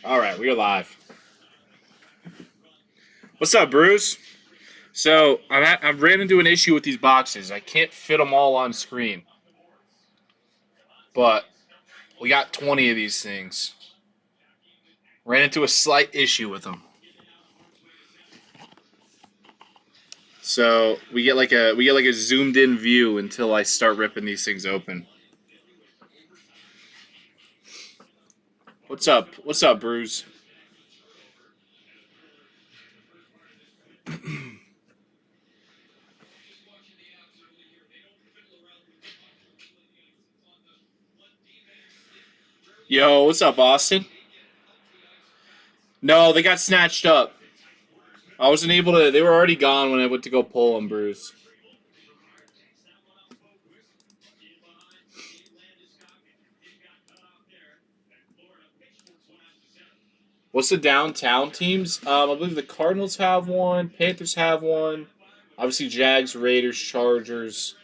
All right, we are live. What's up, Bruce? So I've ran into an issue with these boxes. I can't fit them all on screen, but we got 20 of these things. Ran into a slight issue with them. So we get like a zoomed in view until I start ripping these things open. What's up? What's up, Bruce? Yo, what's up, Austin? No, they got snatched up. I wasn't able to. They were already gone when I went to go pull them, Bruce. What's the downtown teams? I believe the Cardinals have one. Panthers have one. Obviously, Jags, Raiders, Chargers.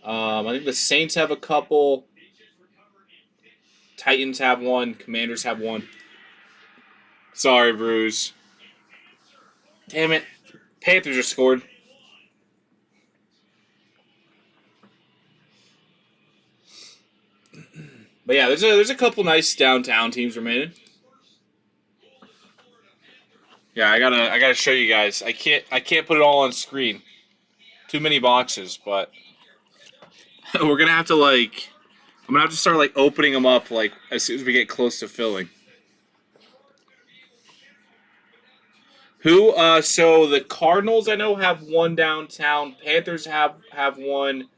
I think the Saints have a couple. Titans have one. Commanders have one. Sorry, Bruce. Damn it. Panthers are scored. But yeah, there's a couple nice downtown teams remaining. Yeah, I gotta show you guys. I can't put it all on screen. Too many boxes, but we're gonna have to I'm gonna have to start opening them up as soon as we get close to filling. Who? So the Cardinals I know have one downtown. Panthers have one.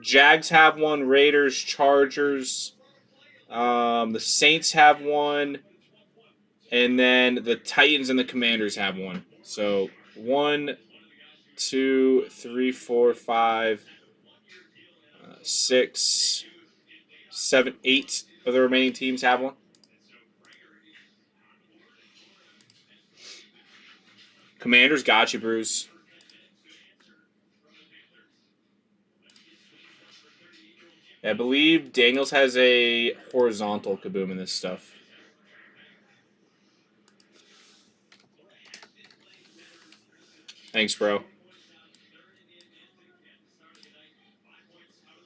Jags have one. Raiders, Chargers. The Saints have one. And then the Titans and the Commanders have one. So 1, 2, 3, 4, 5, 6, 7, 8 of the remaining teams have one. Commanders got you, Bruce. I believe Daniels has a horizontal kaboom in this stuff. Thanks, bro.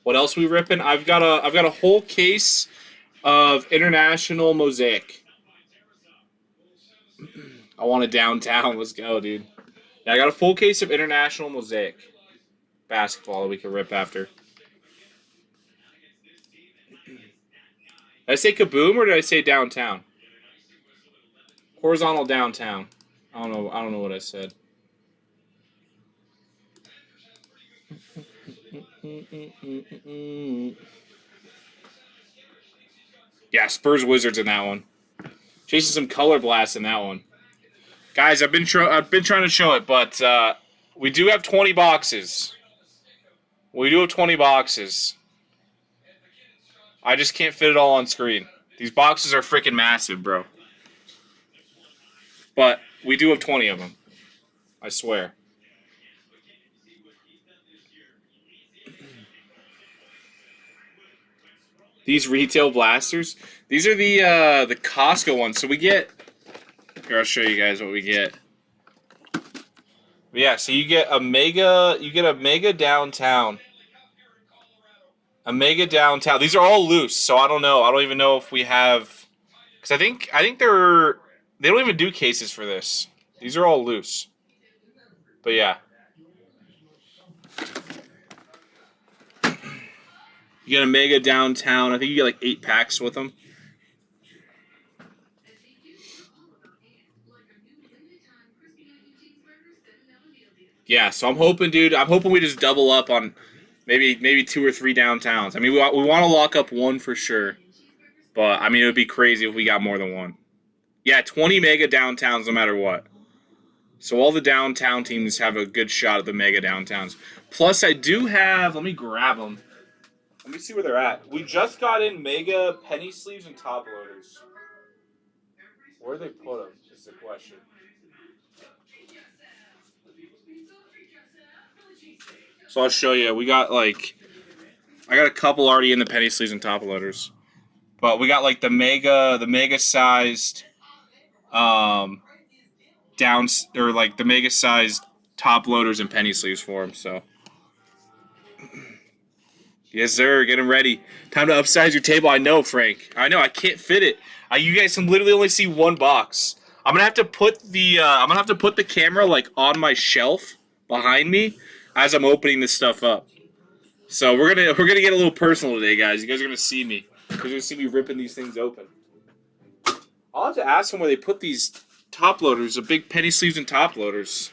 What else we ripping? I've got a whole case of International Mosaic. I want a downtown. Let's go, dude. Yeah, I got a full case of International Mosaic basketball that we can rip after. Did I say kaboom or did I say downtown? Horizontal downtown. I don't know what I said. Yeah, Spurs Wizards in that one. Chasing some color blast in that one. Guys, I've been trying to show it, but we do have 20 boxes. We do have 20 boxes. I just can't fit it all on screen. These boxes are freaking massive, bro. But we do have 20 of them. I swear. These retail blasters. These are the Costco ones. So we get. Here, I'll show you guys what we get. But yeah, so you get a mega downtown. A mega downtown. These are all loose, so I don't know. I don't even know if we have, because I think they don't even do cases for this. These are all loose. But yeah. You get a mega downtown. I think you get 8 packs with them. Yeah, so I'm hoping, dude. I'm hoping we just double up on maybe 2 or 3 downtowns. I mean, we want to lock up one for sure. But, I mean, it would be crazy if we got more than one. Yeah, 20 mega downtowns no matter what. So all the downtown teams have a good shot at the mega downtowns. Plus, I do have... Let me grab them. Let me see where they're at. We just got in mega penny sleeves and top loaders. Where they put them is the question. So I'll show you. We got I got a couple already in the penny sleeves and top loaders. But we got the mega sized down or like the mega sized top loaders and penny sleeves for them. So yes, sir. Get them ready. Time to upsize your table. I know, Frank. I know. I can't fit it. You guys can literally only see one box. I'm gonna have to put the camera like on my shelf behind me as I'm opening this stuff up. So we're gonna get a little personal today, guys. You guys are gonna see me. You're gonna see me ripping these things open. I'll have to ask them where they put these top loaders, the big penny sleeves and top loaders.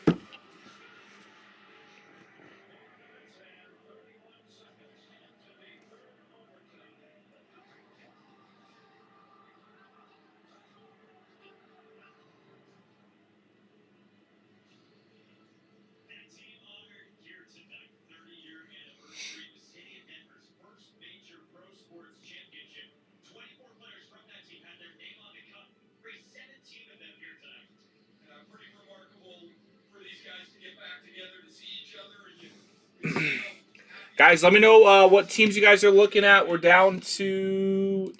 Guys, let me know what teams you guys are looking at. We're down to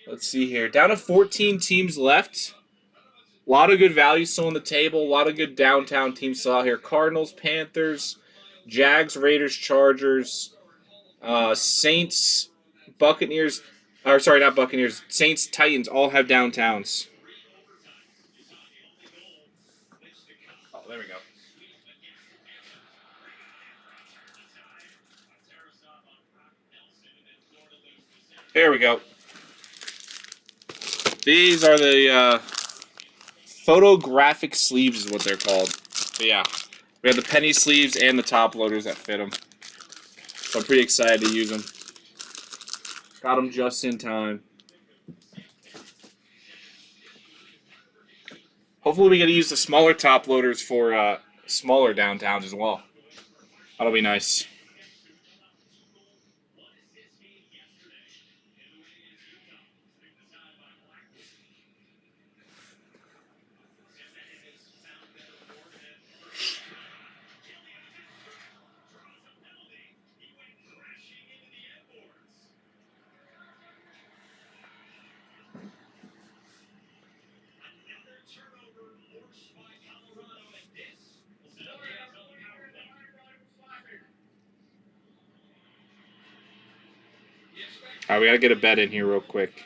let's see here. Down to 14 teams left. A lot of good value still on the table. A lot of good downtown teams still out here. Cardinals, Panthers, Jags, Raiders, Chargers, Saints, Buccaneers. Or sorry, not Buccaneers. Saints, Titans all have downtowns. Oh, there we go. There we go. These are the photographic sleeves is what they're called. But yeah, we have the penny sleeves and the top loaders that fit them. So I'm pretty excited to use them. Got them just in time. Hopefully we get to use the smaller top loaders for smaller downtowns as well. That'll be nice. All right, we gotta get a bet in here real quick.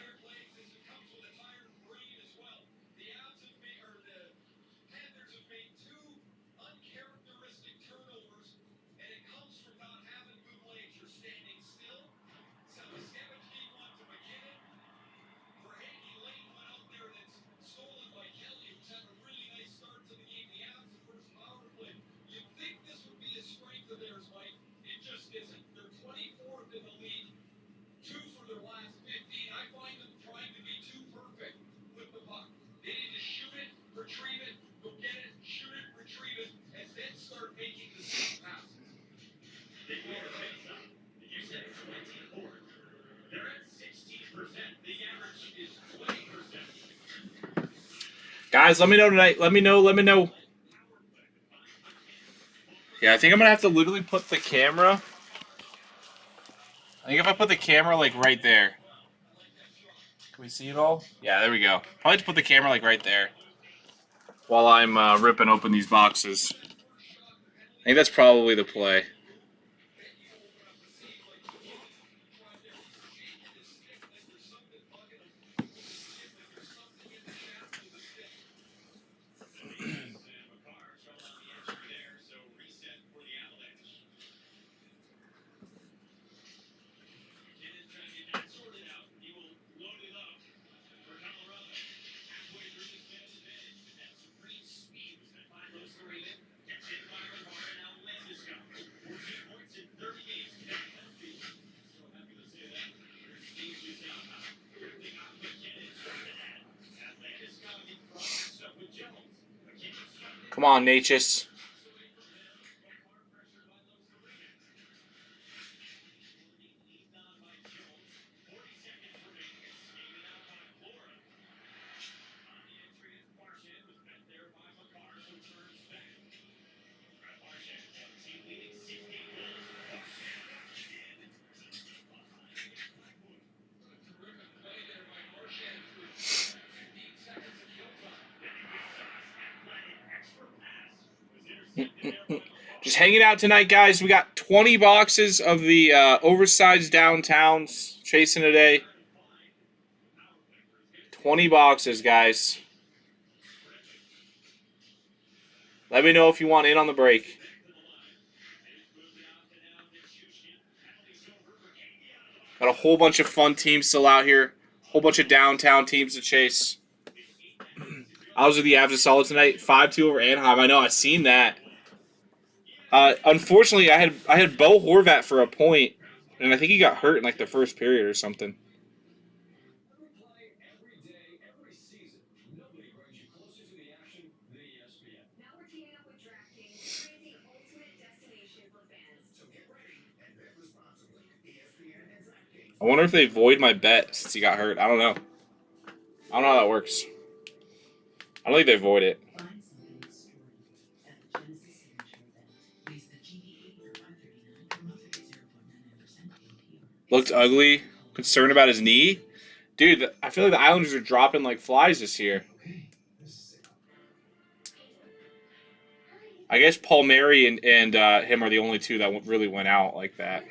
Guys, let me know tonight. Let me know. Let me know. Yeah, I think I'm gonna have to literally put the camera. I think if I put the camera like right there. Can we see it all? Yeah, there we go. Probably to put the camera like right there while I'm ripping open these boxes. I think that's probably the play. Come on, Natchez. Just hanging out tonight, guys. We got 20 boxes of the oversized downtowns chasing today. 20 boxes, guys. Let me know if you want in on the break. Got a whole bunch of fun teams still out here. A whole bunch of downtown teams to chase. I was with the Avs of Solid tonight. 5-2 over Anaheim. I know, I've seen that. Unfortunately, I had Bo Horvat for a point, and I think he got hurt in like the first period or something. I wonder if they void my bet since he got hurt. I don't know. I don't know how that works. I don't think they void it. Looked ugly. Concerned about his knee. Dude, I feel like the Islanders are dropping like flies this year. I guess Palmieri and him are the only two that really went out like that.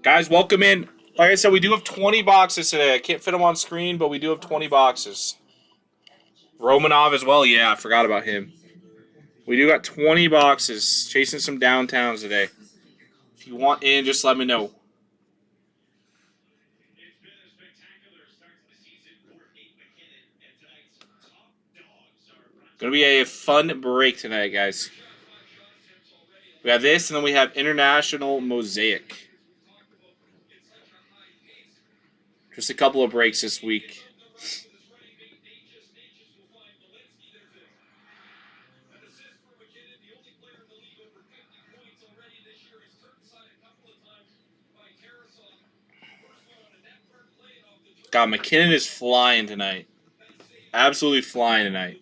Guys, welcome in. Like I said, we do have 20 boxes today. I can't fit them on screen, but we do have 20 boxes. Romanov as well. Yeah, I forgot about him. We do got 20 boxes. Chasing some downtowns today. If you want in, just let me know. Gonna be a fun break tonight, guys. We have this, and then we have International Mosaic. Just a couple of breaks this week. God, McKinnon is flying tonight. Absolutely flying tonight.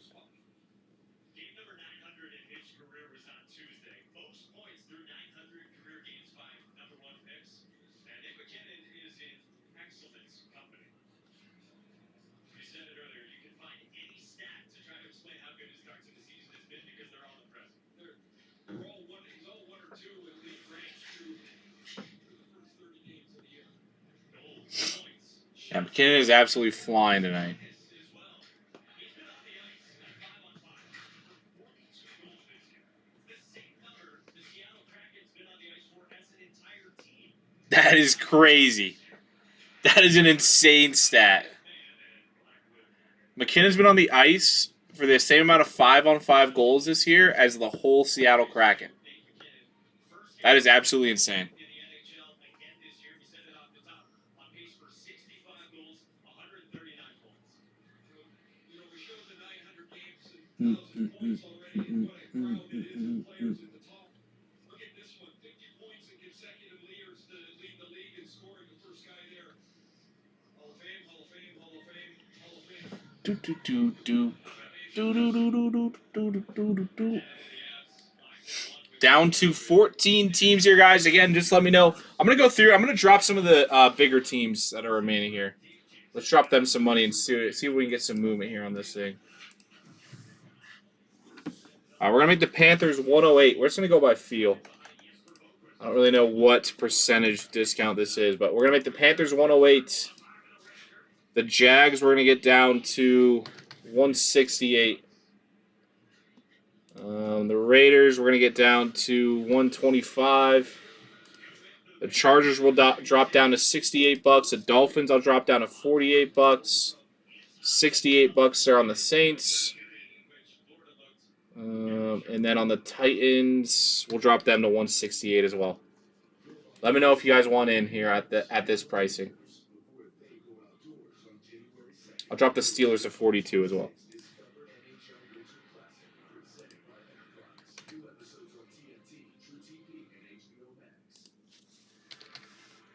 Yeah, McKinnon is absolutely flying tonight. That is crazy. That is an insane stat. McKinnon's been on the ice for the same amount of 5-on-5 goals this year as the whole Seattle Kraken. That is absolutely insane. Down to 14 teams here, guys. Again, just let me know. I'm going to go through. I'm going to drop some of the bigger teams that are remaining here. Let's drop them some money and see if we can get some movement here on this thing. We're going to make the Panthers 108. We're just going to go by feel. I don't really know what percentage discount this is, but we're going to make the Panthers 108. The Jags, we're going to get down to 168. The Raiders, we're going to get down to 125. The Chargers will drop down to $68. The Dolphins, I'll drop down to $48. $68 there on the Saints. And then on the Titans, we'll drop them to 168 as well. Let me know if you guys want in here at this pricing. I'll drop the Steelers to 42 as well.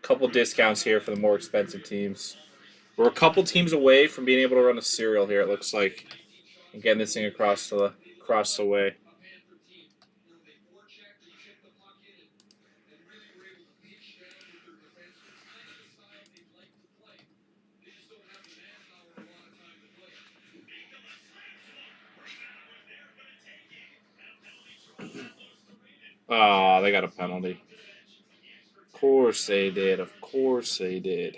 Couple discounts here for the more expensive teams. We're a couple teams away from being able to run a serial here, it looks like. I'm getting this thing across the way. Oh, they got a penalty. Of course they did. Of course they did.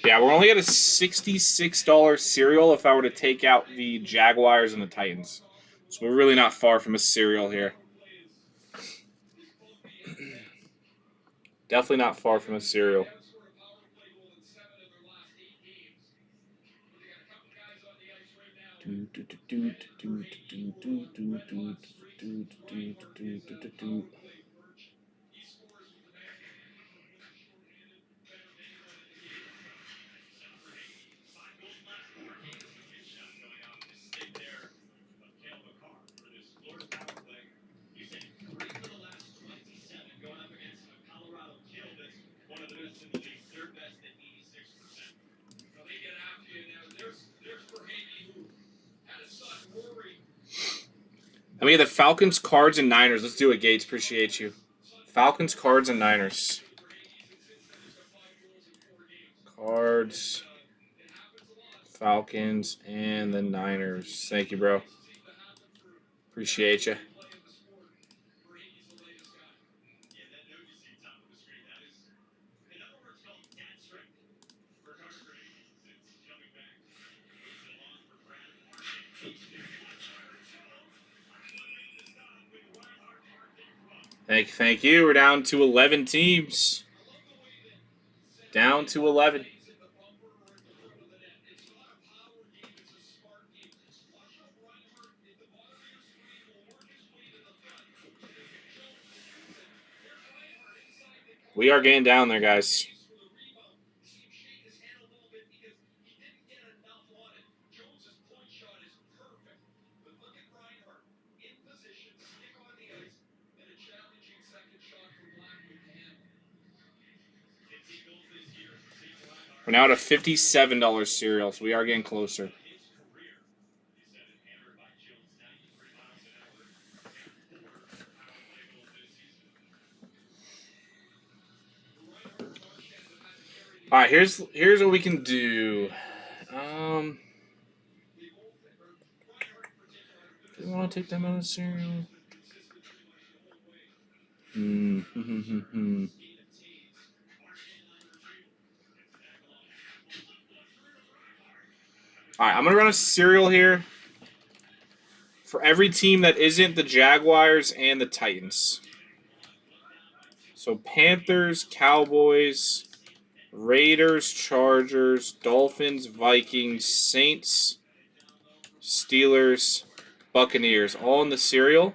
Yeah, we're only at a $66 cereal if I were to take out the Jaguars and the Titans. So we're really not far from a cereal here. Definitely not far from a cereal. I mean, the Falcons, Cards, and Niners. Let's do it, Gates. Appreciate you. Falcons, Cards, and Niners. Cards, Falcons, and the Niners. Thank you, bro. Appreciate you. Thank you. We're down to 11 teams. Down to 11. We are getting down there, guys. We're now at a $57 cereal, so we are getting closer. All right, here's what we can do. Do we want to take them out of the cereal? All right, I'm going to run a cereal here for every team that isn't the Jaguars and the Titans. So Panthers, Cowboys, Raiders, Chargers, Dolphins, Vikings, Saints, Steelers, Buccaneers, all in the cereal.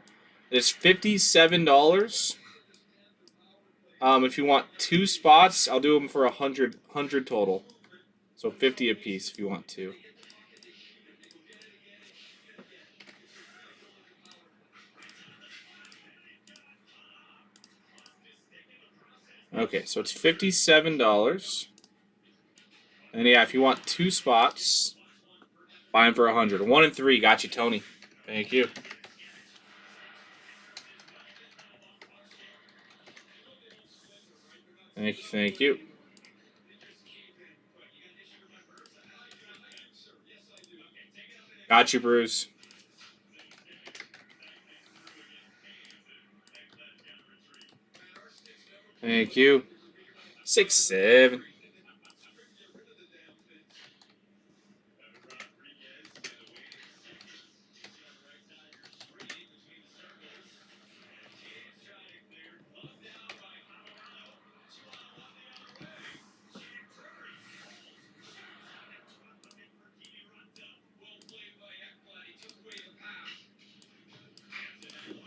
It's $57. If you want 2 spots, I'll do them for 100 total. So 50 a piece if you want 2. Okay, so it's $57. And yeah, if you want 2 spots, buy them for 100. 1 and 3, got you, Tony. Thank you. Thank you. Got you, Bruce. Thank you. 6, 7.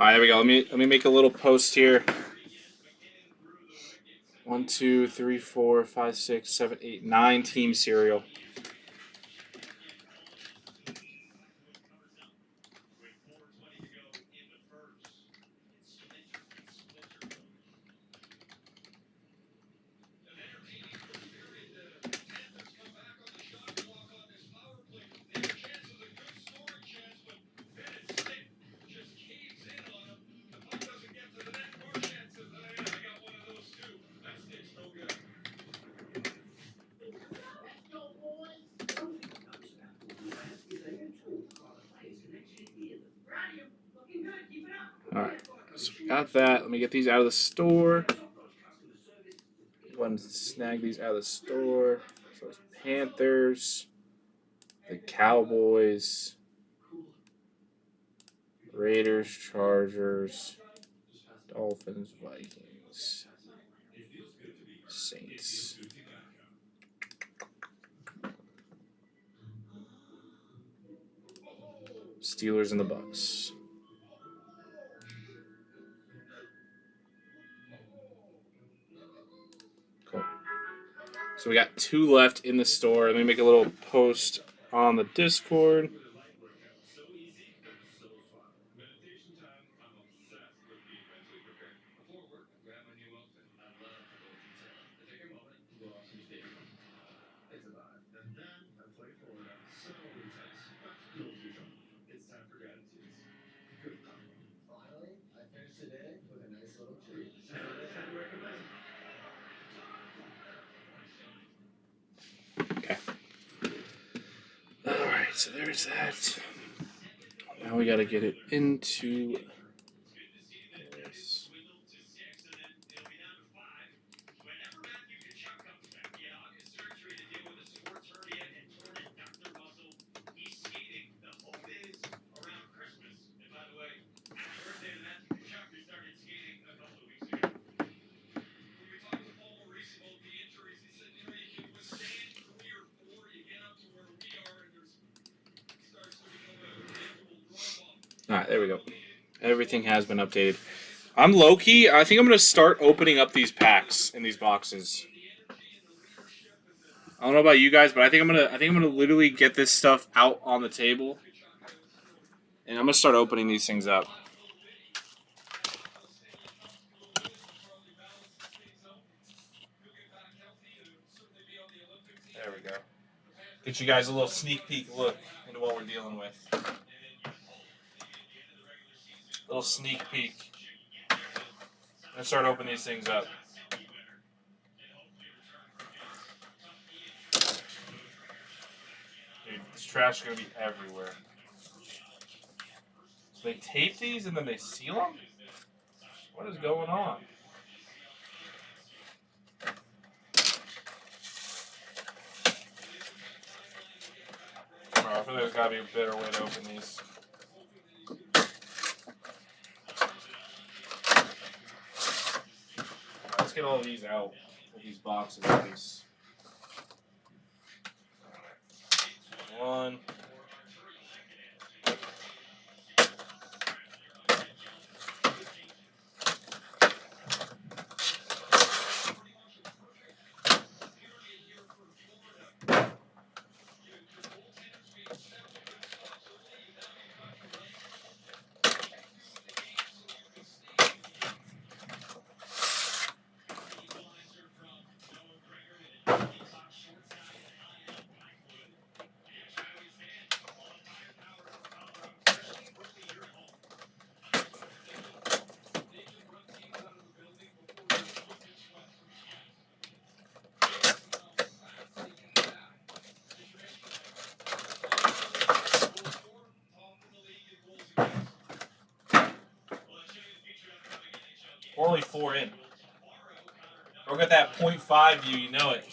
All right, there we go. Let me make a little post here. 1, 2, 3, 4, 5, 6, 7, 8, 9 team cereal. All right, so we got that. Let me get these out of the store. Go ahead and snag these out of the store. So it's Panthers, the Cowboys, Raiders, Chargers, Dolphins, Vikings, Saints. Steelers and the Bucks. Cool. So we got 2 left in the store. Let me make a little post on the Discord. Okay. All right, so there's that. Now we got to get it into this. All right, there we go. Everything has been updated. I'm low-key. I think I'm going to start opening up these packs in these boxes. I don't know about you guys, but I think I'm gonna literally get this stuff out on the table, and I'm gonna start opening these things up. There we go. Get you guys a little sneak peek look into what we're dealing with. A little sneak peek. Let's start opening these things up. Dude, this trash is gonna be everywhere. So they tape these and then they seal them? What is going on? I feel like there's gotta be a better way to open these. Let's get all these out of these boxes at least. One. We're only 4 in. Look at that 0.5 view, you know it.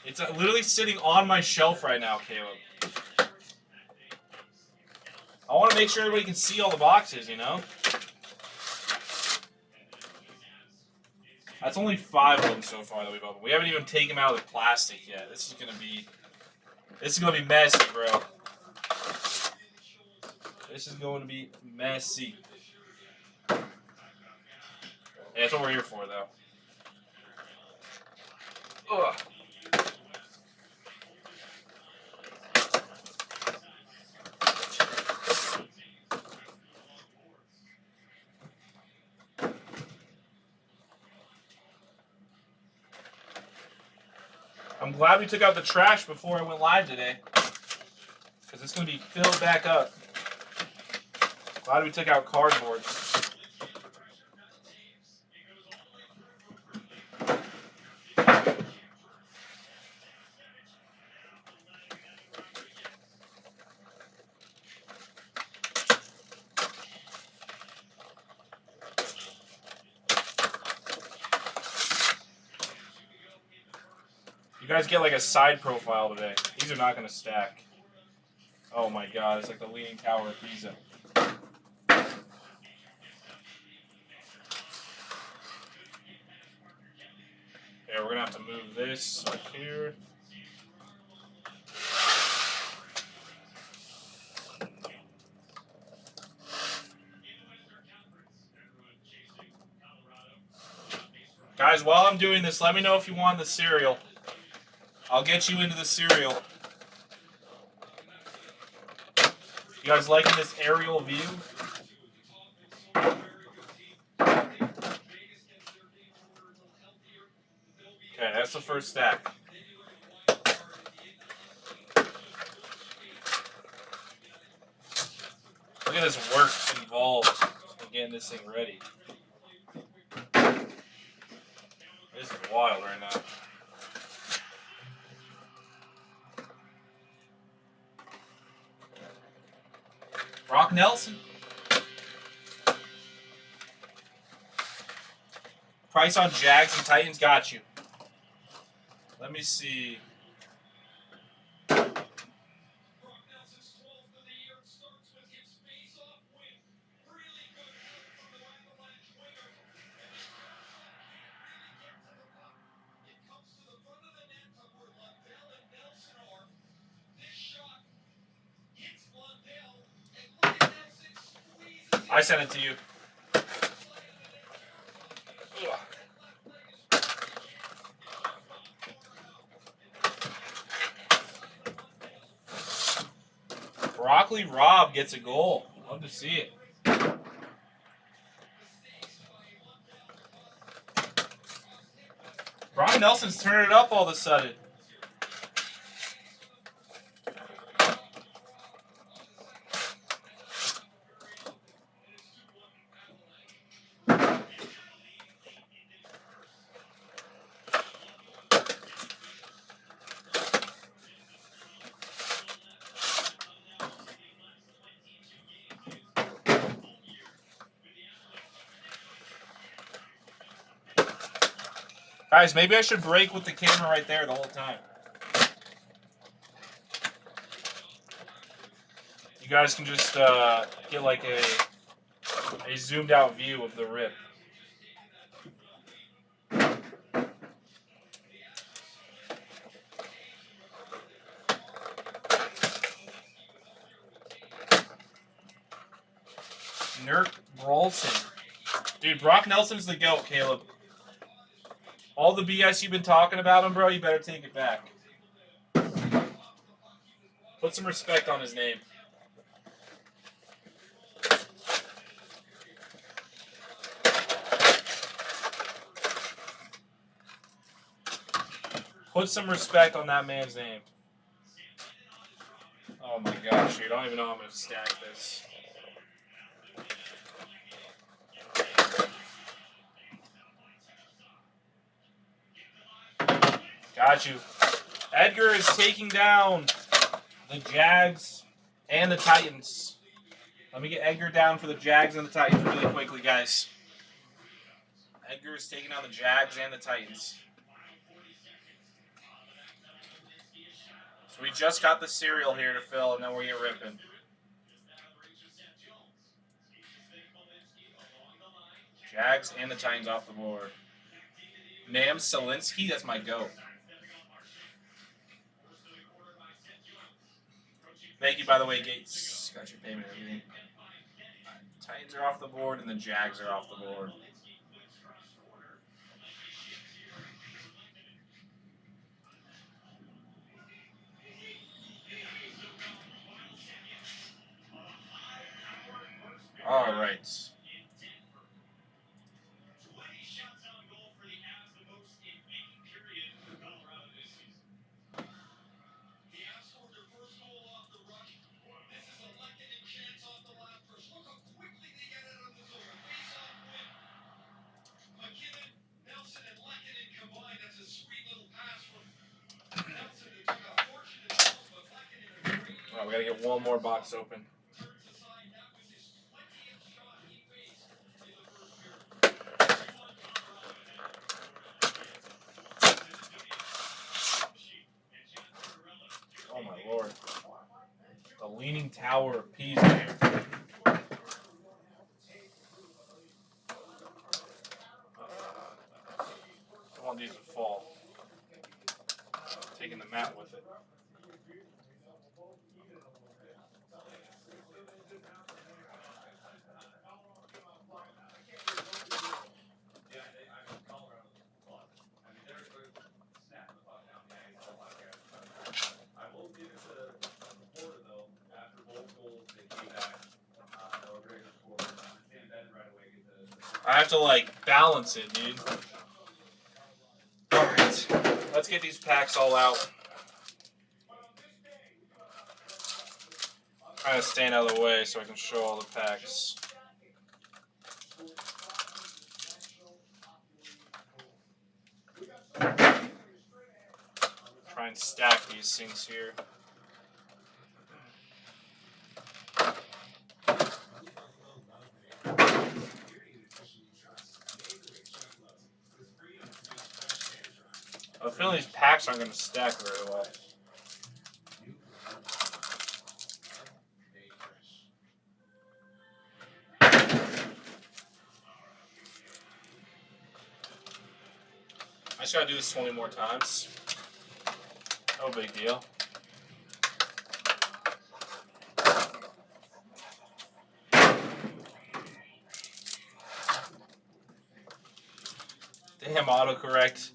It's literally sitting on my shelf right now, Caleb. I want to make sure everybody can see all the boxes, you know? That's only 5 of them so far that we've opened. We haven't even taken them out of the plastic yet. This is gonna be messy, bro. This is going to be messy. Yeah, that's what we're here for, though. Ugh. I'm glad we took out the trash before I went live today, because it's going to be filled back up. Glad we took out cardboard. You guys get like a side profile today. These are not going to stack. Oh my god, it's like the Leaning Tower of Pisa. Yeah, we're going to have to move this up here. Guys, while I'm doing this, let me know if you want the cereal. I'll get you into the cereal. You guys liking this aerial view? Okay, that's the first stack. Look at this work involved in getting this thing ready. This is wild right now. Brock Nelson. Price on Jags and Titans got you. Let me see. I sent it to you. Broccoli Rob gets a goal. Love to see it. Brock Nelson's turning it up all of a sudden. Guys, maybe I should break with the camera right there the whole time. You guys can just get like a zoomed out view of the rip. Nurk Brolson. Dude, Brock Nelson's the GOAT, Caleb. All the BS you've been talking about him, bro, you better take it back. Put some respect on his name. Put some respect on that man's name. Oh my gosh, dude. I don't even know how I'm going to stack this. Got you. Edgar is taking down the Jags and the Titans. Let me get Edgar down for the Jags and the Titans really quickly, guys. Edgar is taking down the Jags and the Titans. So we just got the cereal here to fill, and then we'll get ripping. Jags and the Titans off the board. Nam Selinsky, that's my GOAT. Thank you, by the way, Gates. Got your payment and everything. Titans are off the board, and the Jags are off the board. All right. All right, we gotta get one more box open. Oh my lord. The Leaning Tower of Pisa here. I want these to fall. Taking the mat with it. I have to like balance it, dude. Alright. Let's get these packs all out. Trying to stand out of the way so I can show all the packs. Try and stack these things here. I feel these packs aren't going to stack very well. I just got to do this 20 more times. No big deal. Damn, autocorrect.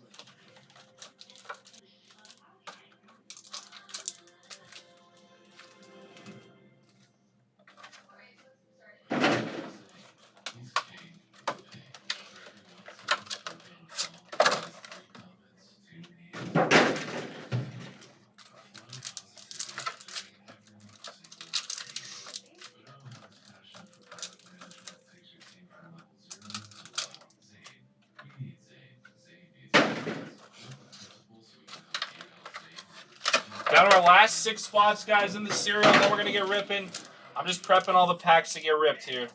Down to our last 6 spots, guys, in the cereal. Then we're going to get ripping. I'm just prepping all the packs to get ripped here.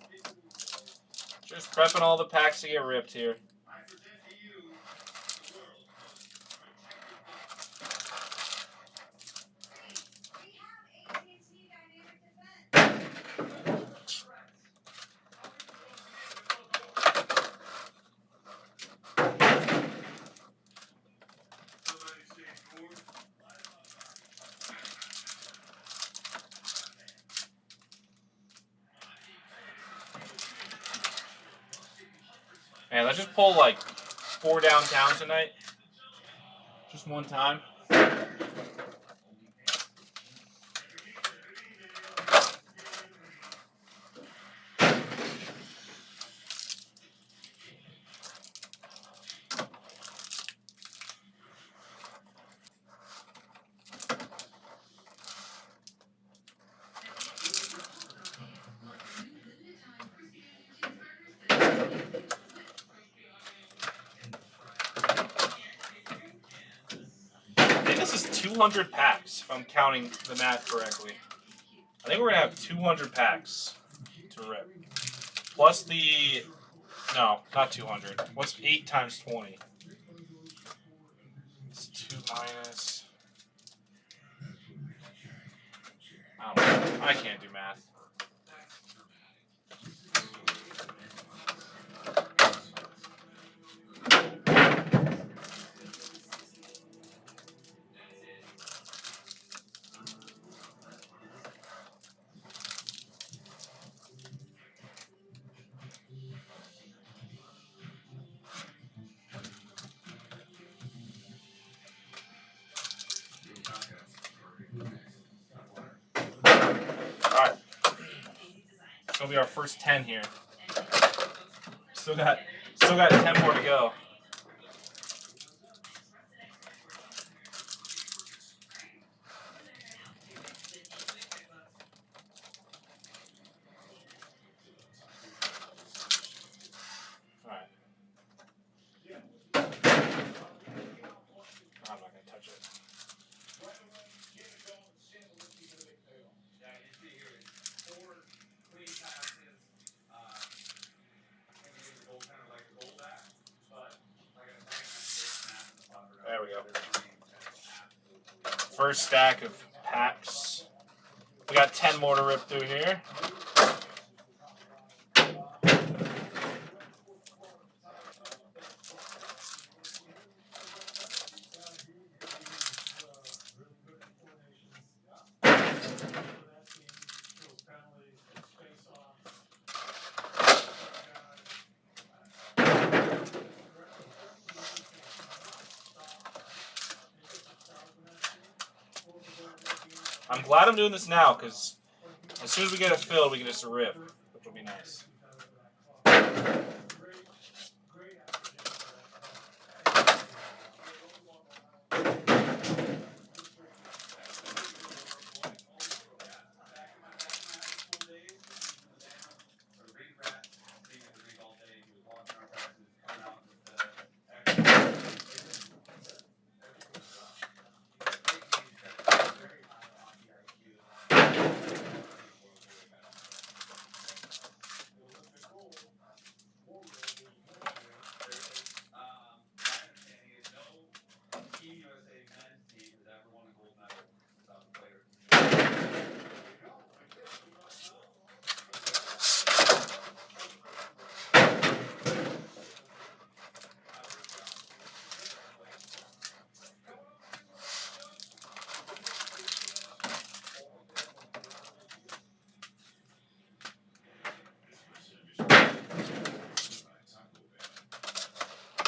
Just prepping all the packs to get ripped here. Man, let's just pull like 4 downtown tonight. Just one time. This is 200 packs, if I'm counting the math correctly. I think we're going to have 200 packs to rip. Plus the... No, not 200. What's 8 times 20? It's 2 minus... I don't know. I can't do math. Alright, It's gonna be our first 10 here. Still got 10 more to go. All right. I'm not gonna touch it. There we go. First stack of packs. We got 10 more to rip through here. I'm glad I'm doing this now because as soon as we get it filled, we can just rip, which will be nice.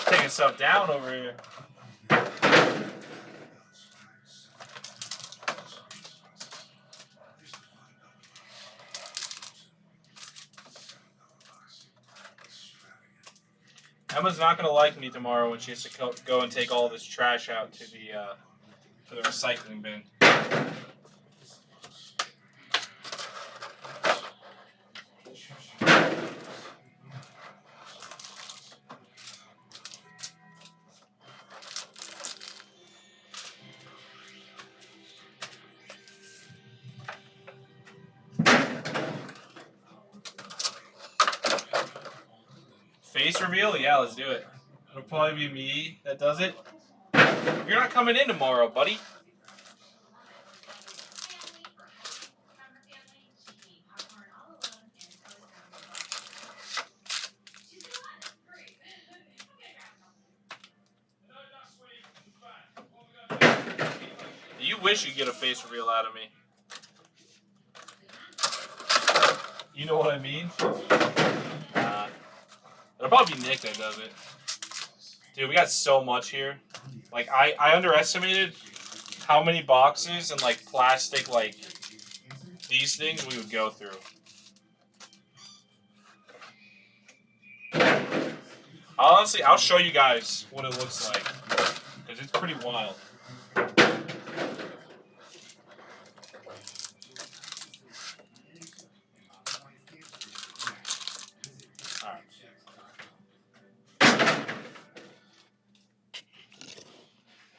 Taking stuff down over here. Emma's not gonna like me tomorrow when she has to go and take all this trash out to the recycling bin. Face reveal? Yeah, let's do it. It'll probably be me that does it. You're not coming in tomorrow, buddy. You wish you'd get a face reveal out of me. You know what I mean? It'll probably be Nick that does it. Dude, we got so much here. Like, I underestimated how many boxes and, like, plastic, like, these things we would go through. Honestly, I'll show you guys what it looks like. Because it's pretty wild.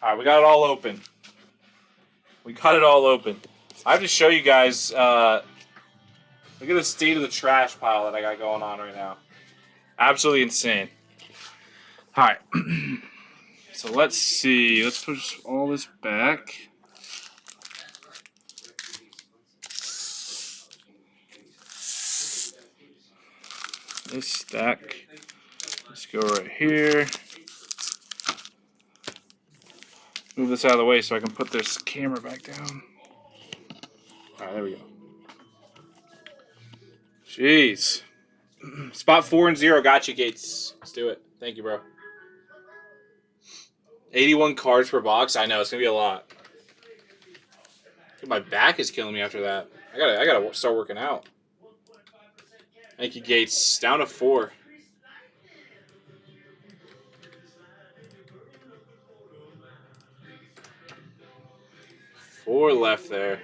Alright, we got it all open. We got it all open. I have to show you guys, look at the state of the trash pile that I got going on right now. Absolutely insane. Alright. So let's see. Let's push all this back. This stack. Let's go right here. Move this out of the way so I can put this camera back down. Alright, there we go. Jeez. Spot 4 and 0 got you, Gates. Let's do it. Thank you, bro. 81 cards per box. I know, it's going to be a lot. My back is killing me after that. I gotta start working out. Thank you, Gates. Down to 4. Four left there.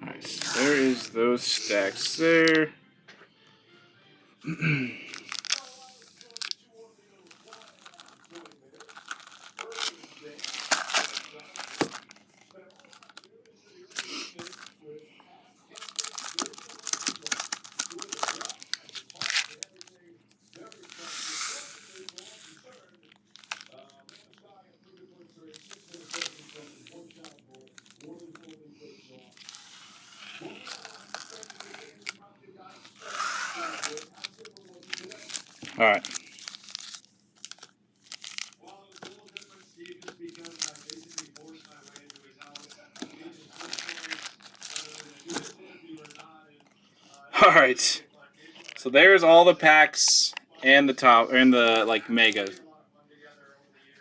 Nice. There is those stacks there. All right. All right. So there's all the packs and the top and the like mega.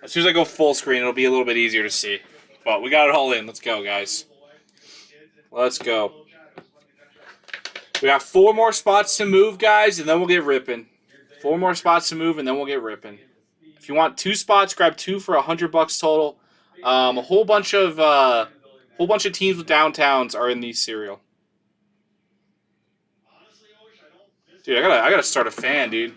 As soon as I go full screen, it'll be a little bit easier to see. But we got it all in. Let's go, guys. Let's go. We got 4 more spots to move, guys, and then we'll get ripping. 4 more spots to move, and then we'll get ripping. If you want 2 spots, grab 2 for $100 total. A whole bunch of teams with downtowns are in these cereal. Dude, I gotta start a fan, dude.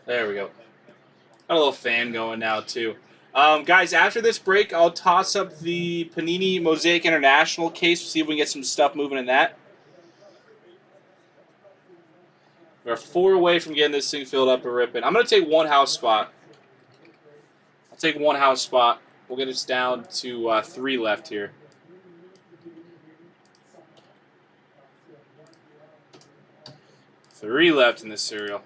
There we go. Got a little fan going now, too. Guys, after this break, I'll toss up the Panini Mosaic International case. See if we can get some stuff moving in that. We're 4 away from getting this thing filled up and ripping. I'm going to take 1 house spot. I'll take 1 house spot. We'll get us down to 3 left here. Three left in this cereal.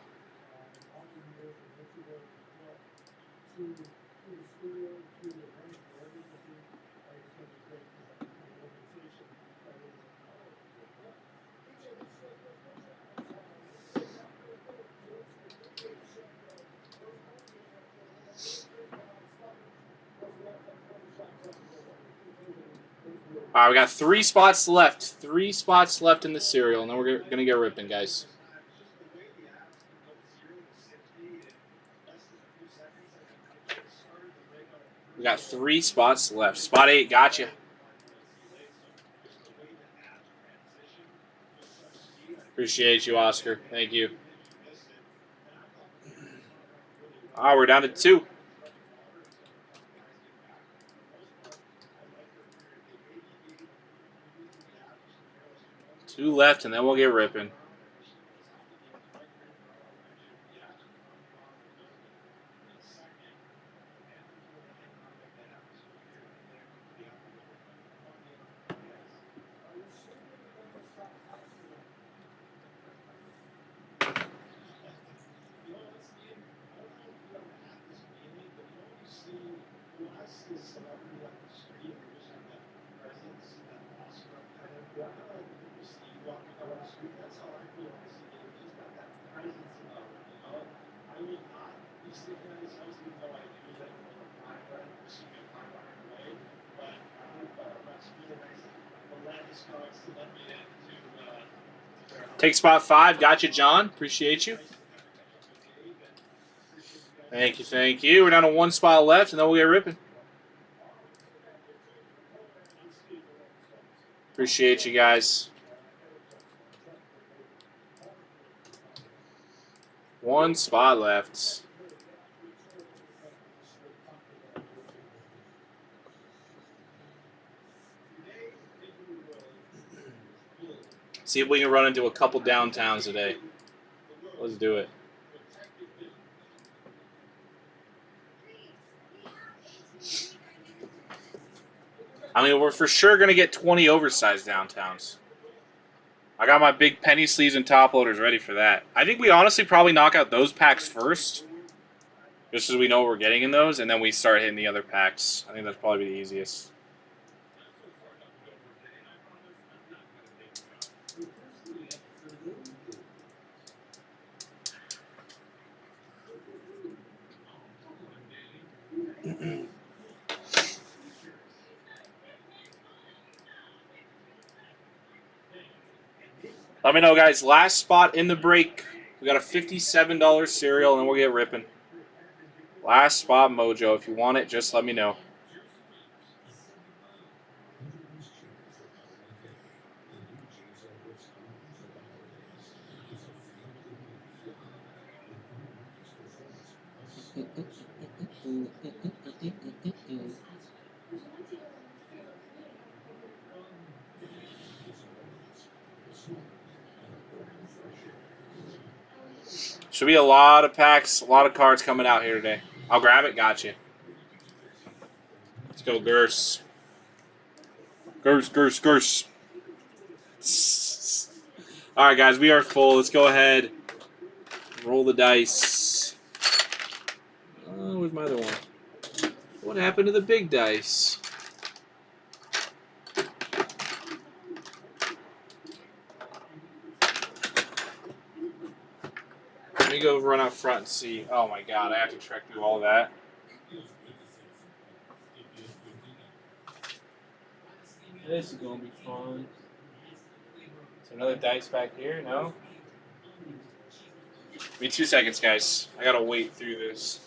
All right, we got 3 spots left. 3 spots left in the cereal, and then we're going to get ripping, guys. We got 3 spots left. Spot 8, gotcha. Appreciate you, Oscar. Thank you. All right, we're down to 2. Two left, and then we'll get ripping. Take spot 5. Gotcha, John. Appreciate you. Thank you, thank you. We're down to 1 spot left, and then we'll get ripping. Appreciate you guys. 1 spot left. See if we can run into a couple downtowns today. Let's do it. I mean, we're for sure going to get 20 oversized downtowns. I got my big penny sleeves and top loaders ready for that. I think we honestly probably knock out those packs first. Just so we know what we're getting in those, and then we start hitting the other packs. I think that's probably the easiest. Let me know, guys. Last spot in the break. We got a $57 cereal, and then we'll get ripping. Last spot, Mojo. If you want it, just let me know. Should be a lot of packs, a lot of cards coming out here today. I'll grab it. Gotcha. Let's go, Gurse. Gurse. All right, guys, we are full. Let's go ahead. Roll the dice. Oh, where's my other one? What happened to the big dice? Let me go run out front and see. Oh my god, I have to trek through all that. This is going to be fun. Is there another dice back here? No? Give me 2 seconds, guys. I gotta wait through this.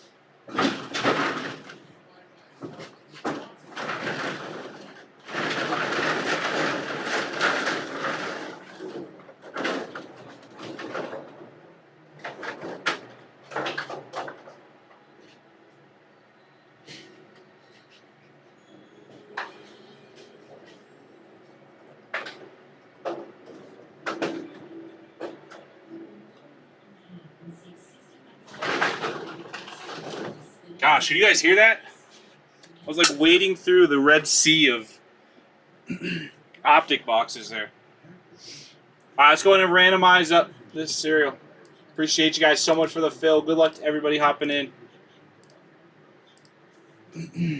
Gosh, did you guys hear that? I was like wading through the Red Sea of optic boxes there. All right, let's go ahead and randomize up this cereal. Appreciate you guys so much for the fill. Good luck to everybody hopping in.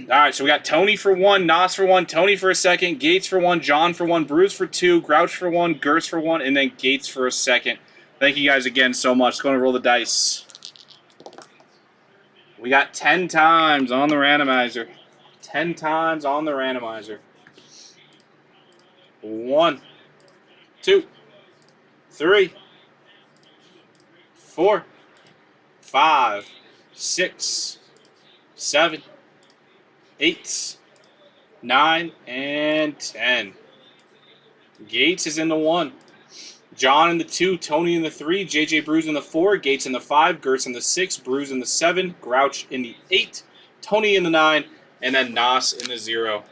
All right, so we got Tony for 1, Nos for 1, Tony for a second, Gates for 1, John for 1, Bruce for 2, Grouch for 1, Gers for 1, and then Gates for a second. Thank you guys again so much. Let's go and roll the dice. We got 10 times on the randomizer. 10 times on the randomizer. 1, 2, 3, 4, 5, 6, 7, 8, 9, and 10. Gates is in the 1. John in the 2, Tony in the 3, JJ Bruce in the 4, Gates in the 5, Gertz in the 6, Bruce in the 7, Grouch in the 8, Tony in the 9, and then Nos in the 0.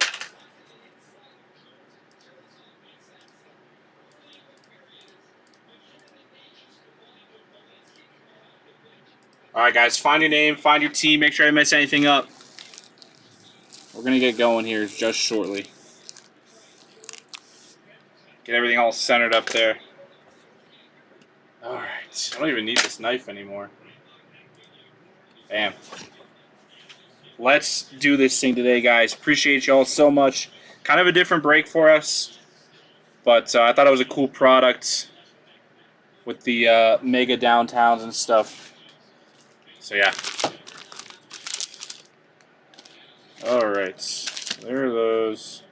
All right, guys, find your name, find your team, make sure I didn't mess anything up. We're going to get going here just shortly. Get everything all centered up there. Alright, I don't even need this knife anymore. Bam. Let's do this thing today, guys. Appreciate y'all so much. Kind of a different break for us, but I thought it was a cool product with the mega downtowns and stuff. So, yeah. Alright, there are those.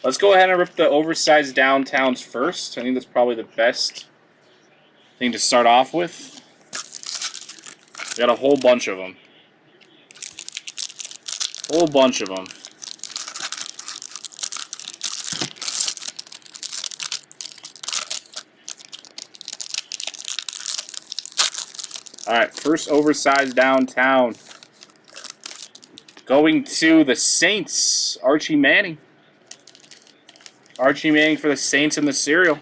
Let's go ahead and rip the oversized downtowns first. I think that's probably the best thing to start off with. We got a whole bunch of them. Whole bunch of them. Alright, first oversized downtown. Going to the Saints, Archie Manning. Archie Manning for the Saints in the cereal.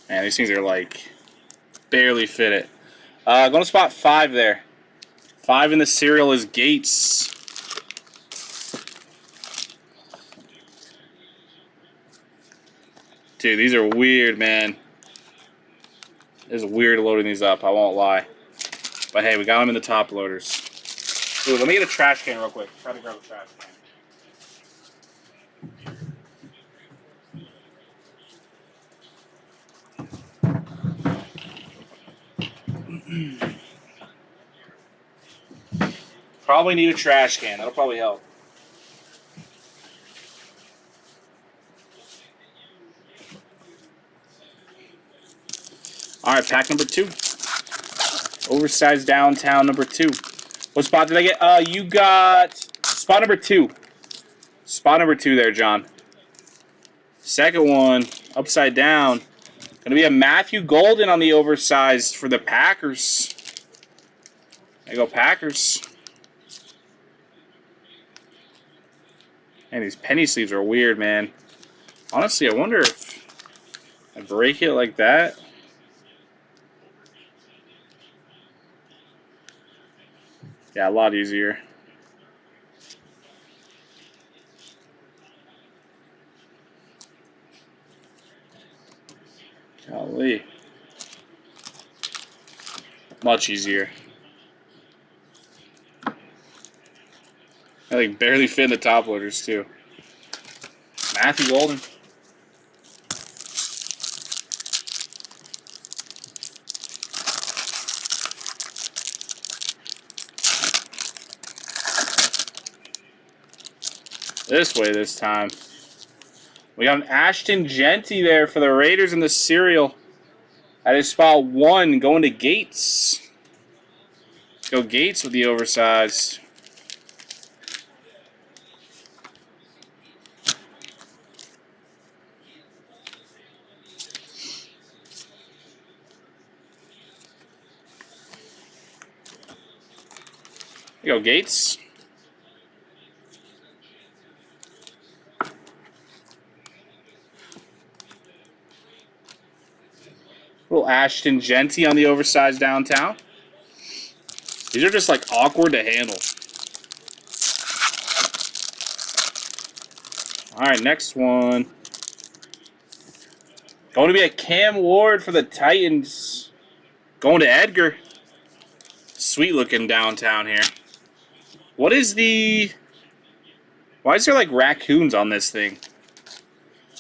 Man, these things are like barely fit it. Going to spot 5 there. 5 in the cereal is Gates. Dude, these are weird, man. It's weird loading these up, I won't lie. But hey, we got them in the top loaders. Ooh, let me get a trash can real quick. Try to grab a trash can. Probably need a trash can. That'll probably help. All right, pack number 2. Oversized downtown number 2. What spot did I get? You got spot number 2. Spot number 2 there, John. Second one, upside down. Going to be a Matthew Golden on the oversized for the Packers. There you go, Packers. Man, these penny sleeves are weird, man. Honestly, I wonder if I break it like that. Yeah, a lot easier. Golly. Much easier. I like barely fit in the top loaders too. Matthew Golden. This way this time. We got an Ashton Genty there for the Raiders in the cereal. At his spot 1, going to Gates. Let's go Gates with the oversized. There you go, Gates. Little Ashton Genty on the oversized downtown. These are just like awkward to handle. All right, next one. Going to be a Cam Ward for the Titans. Going to Edgar. Sweet looking downtown here. What is the... Why is there like raccoons on this thing?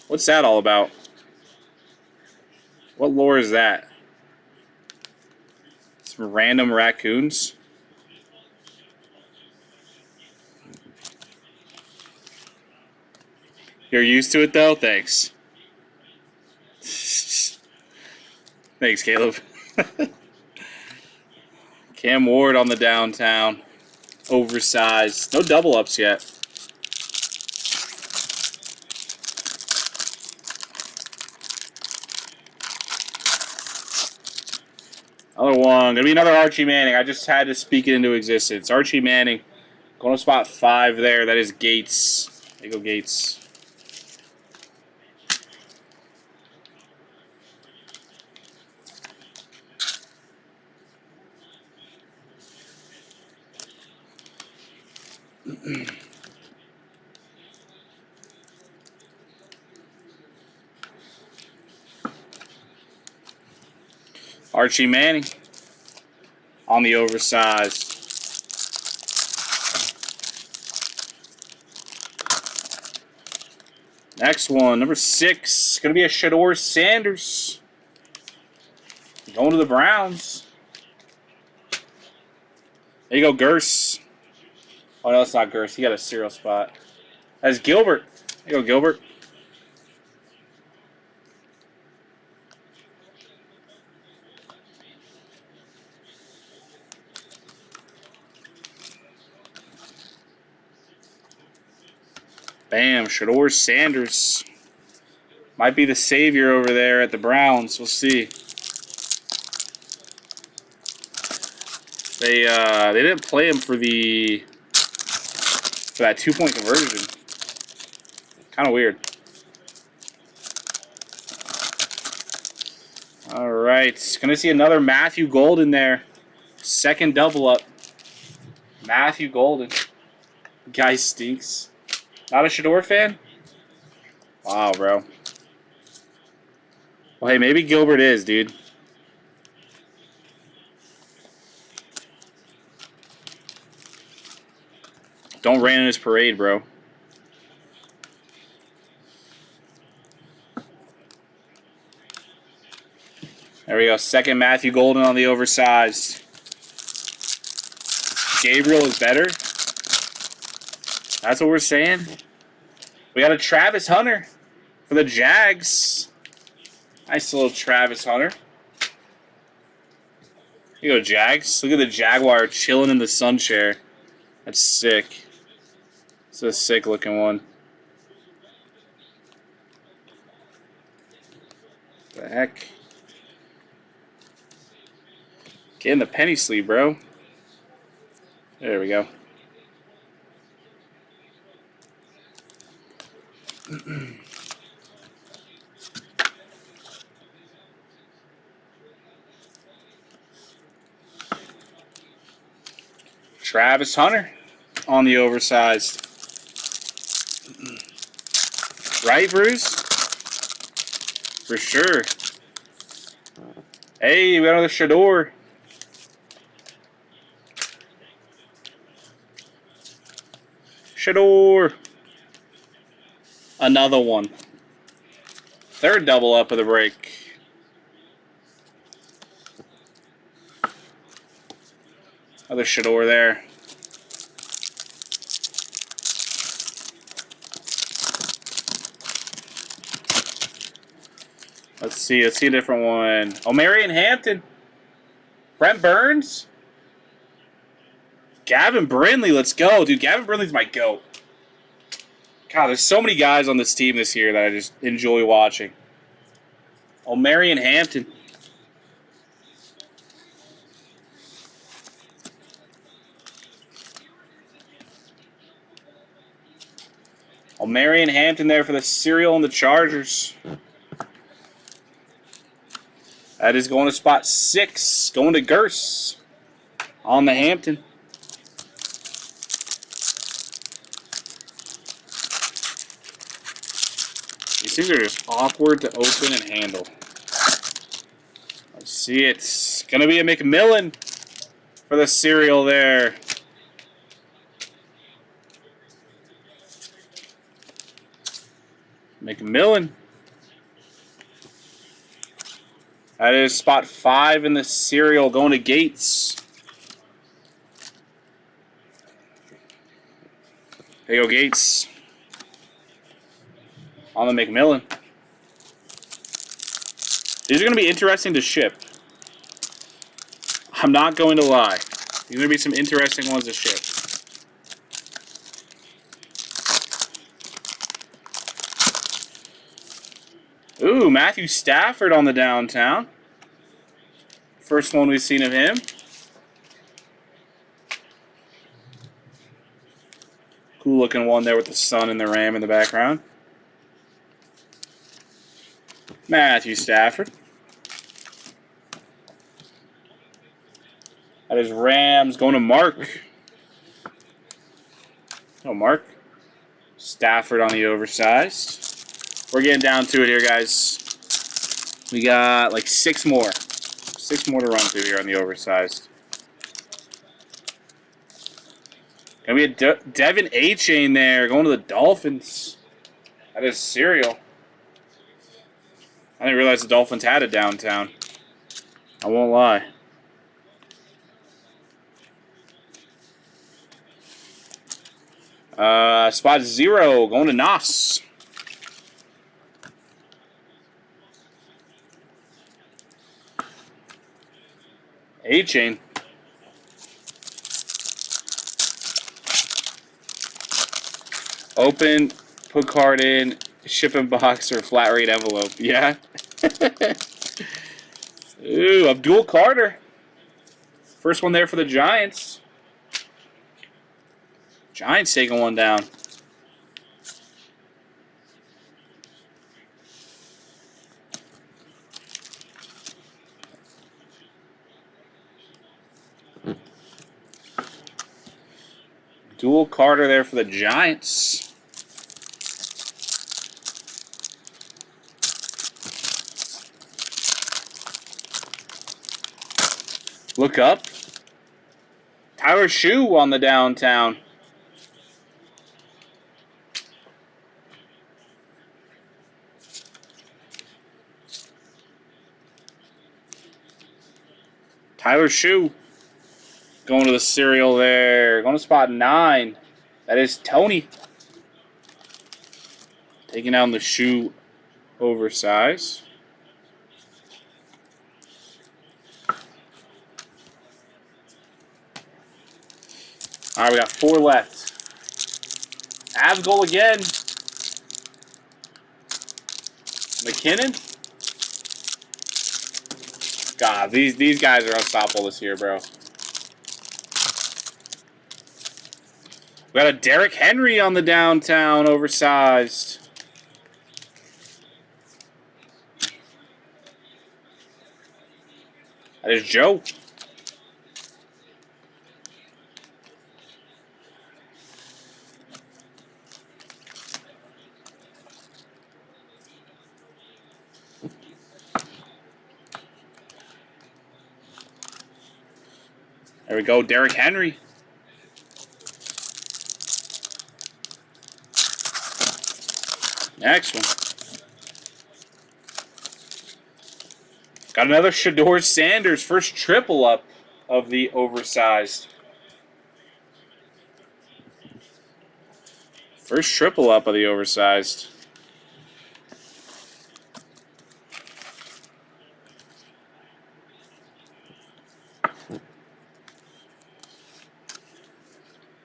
What's that all about? What lore is that? Some random raccoons? You're used to it though? Thanks. Thanks, Caleb. Cam Ward on the downtown. Oversized. No double ups yet. Another one. Gonna be another Archie Manning. I just had to speak it into existence. Archie Manning. Going to spot 5 there. That is Gates. There you go, Gates. Archie Manning on the oversized. Next one, number 6. Going to be a Shador Sanders. Going to the Browns. There you go, Gurse. Oh, no, it's not Gurse. He got a serial spot. That's Gilbert. There you go, Gilbert. Bam, Shador Sanders. Might be the savior over there at the Browns. We'll see. They didn't play him for that 2-point conversion. Kind of weird. All right, gonna see another Matthew Golden there. Second double up. Matthew Golden. Guy stinks. Not a Shador fan? Wow, bro. Well, hey, maybe Gilbert is, dude. Don't rain in his parade, bro. There we go. Second Matthew Golden on the oversized. Gabriel is better. That's what we're saying. We got a Travis Hunter for the Jags. Nice little Travis Hunter. Here you go, Jags. Look at the Jaguar chilling in the sun chair. That's sick. It's a sick looking one. What the heck? Get in the penny sleeve, bro. There we go. Travis Hunter on the oversized. Right, Bruce? For sure. Hey, we got another Shador. Shador. Another one. Third double up of the break. Another Shador there. Let's see a different one. Oh, Marion Hampton. Brent Burns. Gavin Brindley, let's go. Dude, Gavin Brindley's my GOAT. God, there's so many guys on this team this year that I just enjoy watching. Oh, Marion Hampton. Oh, Marion Hampton there for the cereal and the Chargers. That is going to spot 6. Going to Gurse on the Hampton. These things are just awkward to open and handle. Let's see, it's going to be a McMillan for the cereal there. McMillan. That is spot 5 in the cereal going to Gates. There you go, Gates. On the McMillan. These are going to be interesting to ship. I'm not going to lie. These are going to be some interesting ones to ship. Ooh, Matthew Stafford on the downtown. First one we've seen of him. Cool looking one there with the sun and the ram in the background. Matthew Stafford. That is Rams going to Mark. Oh, Mark. Stafford on the oversized. We're getting down to it here, guys. We got like 6 more. 6 more to run through here on the oversized. Gonna be a Devin A-Chain there going to the Dolphins. That is cereal. I didn't realize the Dolphins had a downtown. I won't lie. Spot 0 going to Nos. A-Chain. Open, put card in, ship in box, or flat rate envelope. Yeah. Ooh, Abdul Carter. First one there for the Giants. Giants taking one down. Dual Carter there for the Giants. Look up. Tyler Shoe on the downtown. Tyler Shoe. Going to the cereal there. Going to spot 9. That is Tony. Taking down the Shoe oversize. All right, we got 4 left. Avs goal again. McKinnon. God, these guys are unstoppable this year, bro. We got a Derrick Henry on the downtown, oversized. That is Joe. There we go, Derrick Henry. Next one. Got another Shedeur Sanders, first triple up of the oversized. First triple up of the oversized.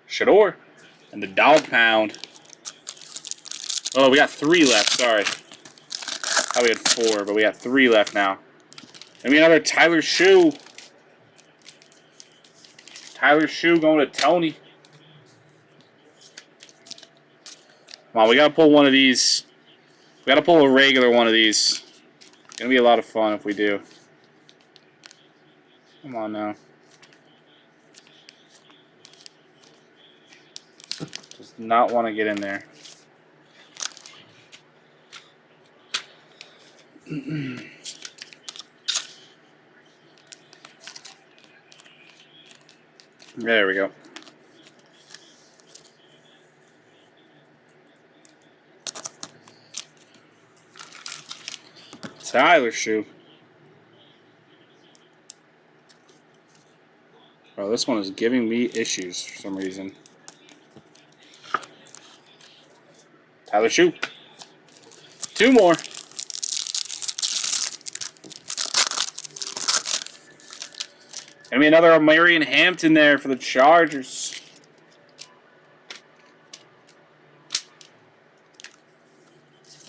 Shedeur and the dog pound. Oh, we got 3 left. Sorry. Oh, we had 4, but we got 3 left now. And we got another Tyler Shoe. Tyler Shoe going to Tony. Come on, we got to pull one of these. We got to pull a regular one of these. It's going to be a lot of fun if we do. Come on now. Does not want to get in there. There we go. Tyler Shoe. Bro, this one is giving me issues for some reason. Tyler Shoe. 2 more. Gonna be another Marion Hampton there for the Chargers.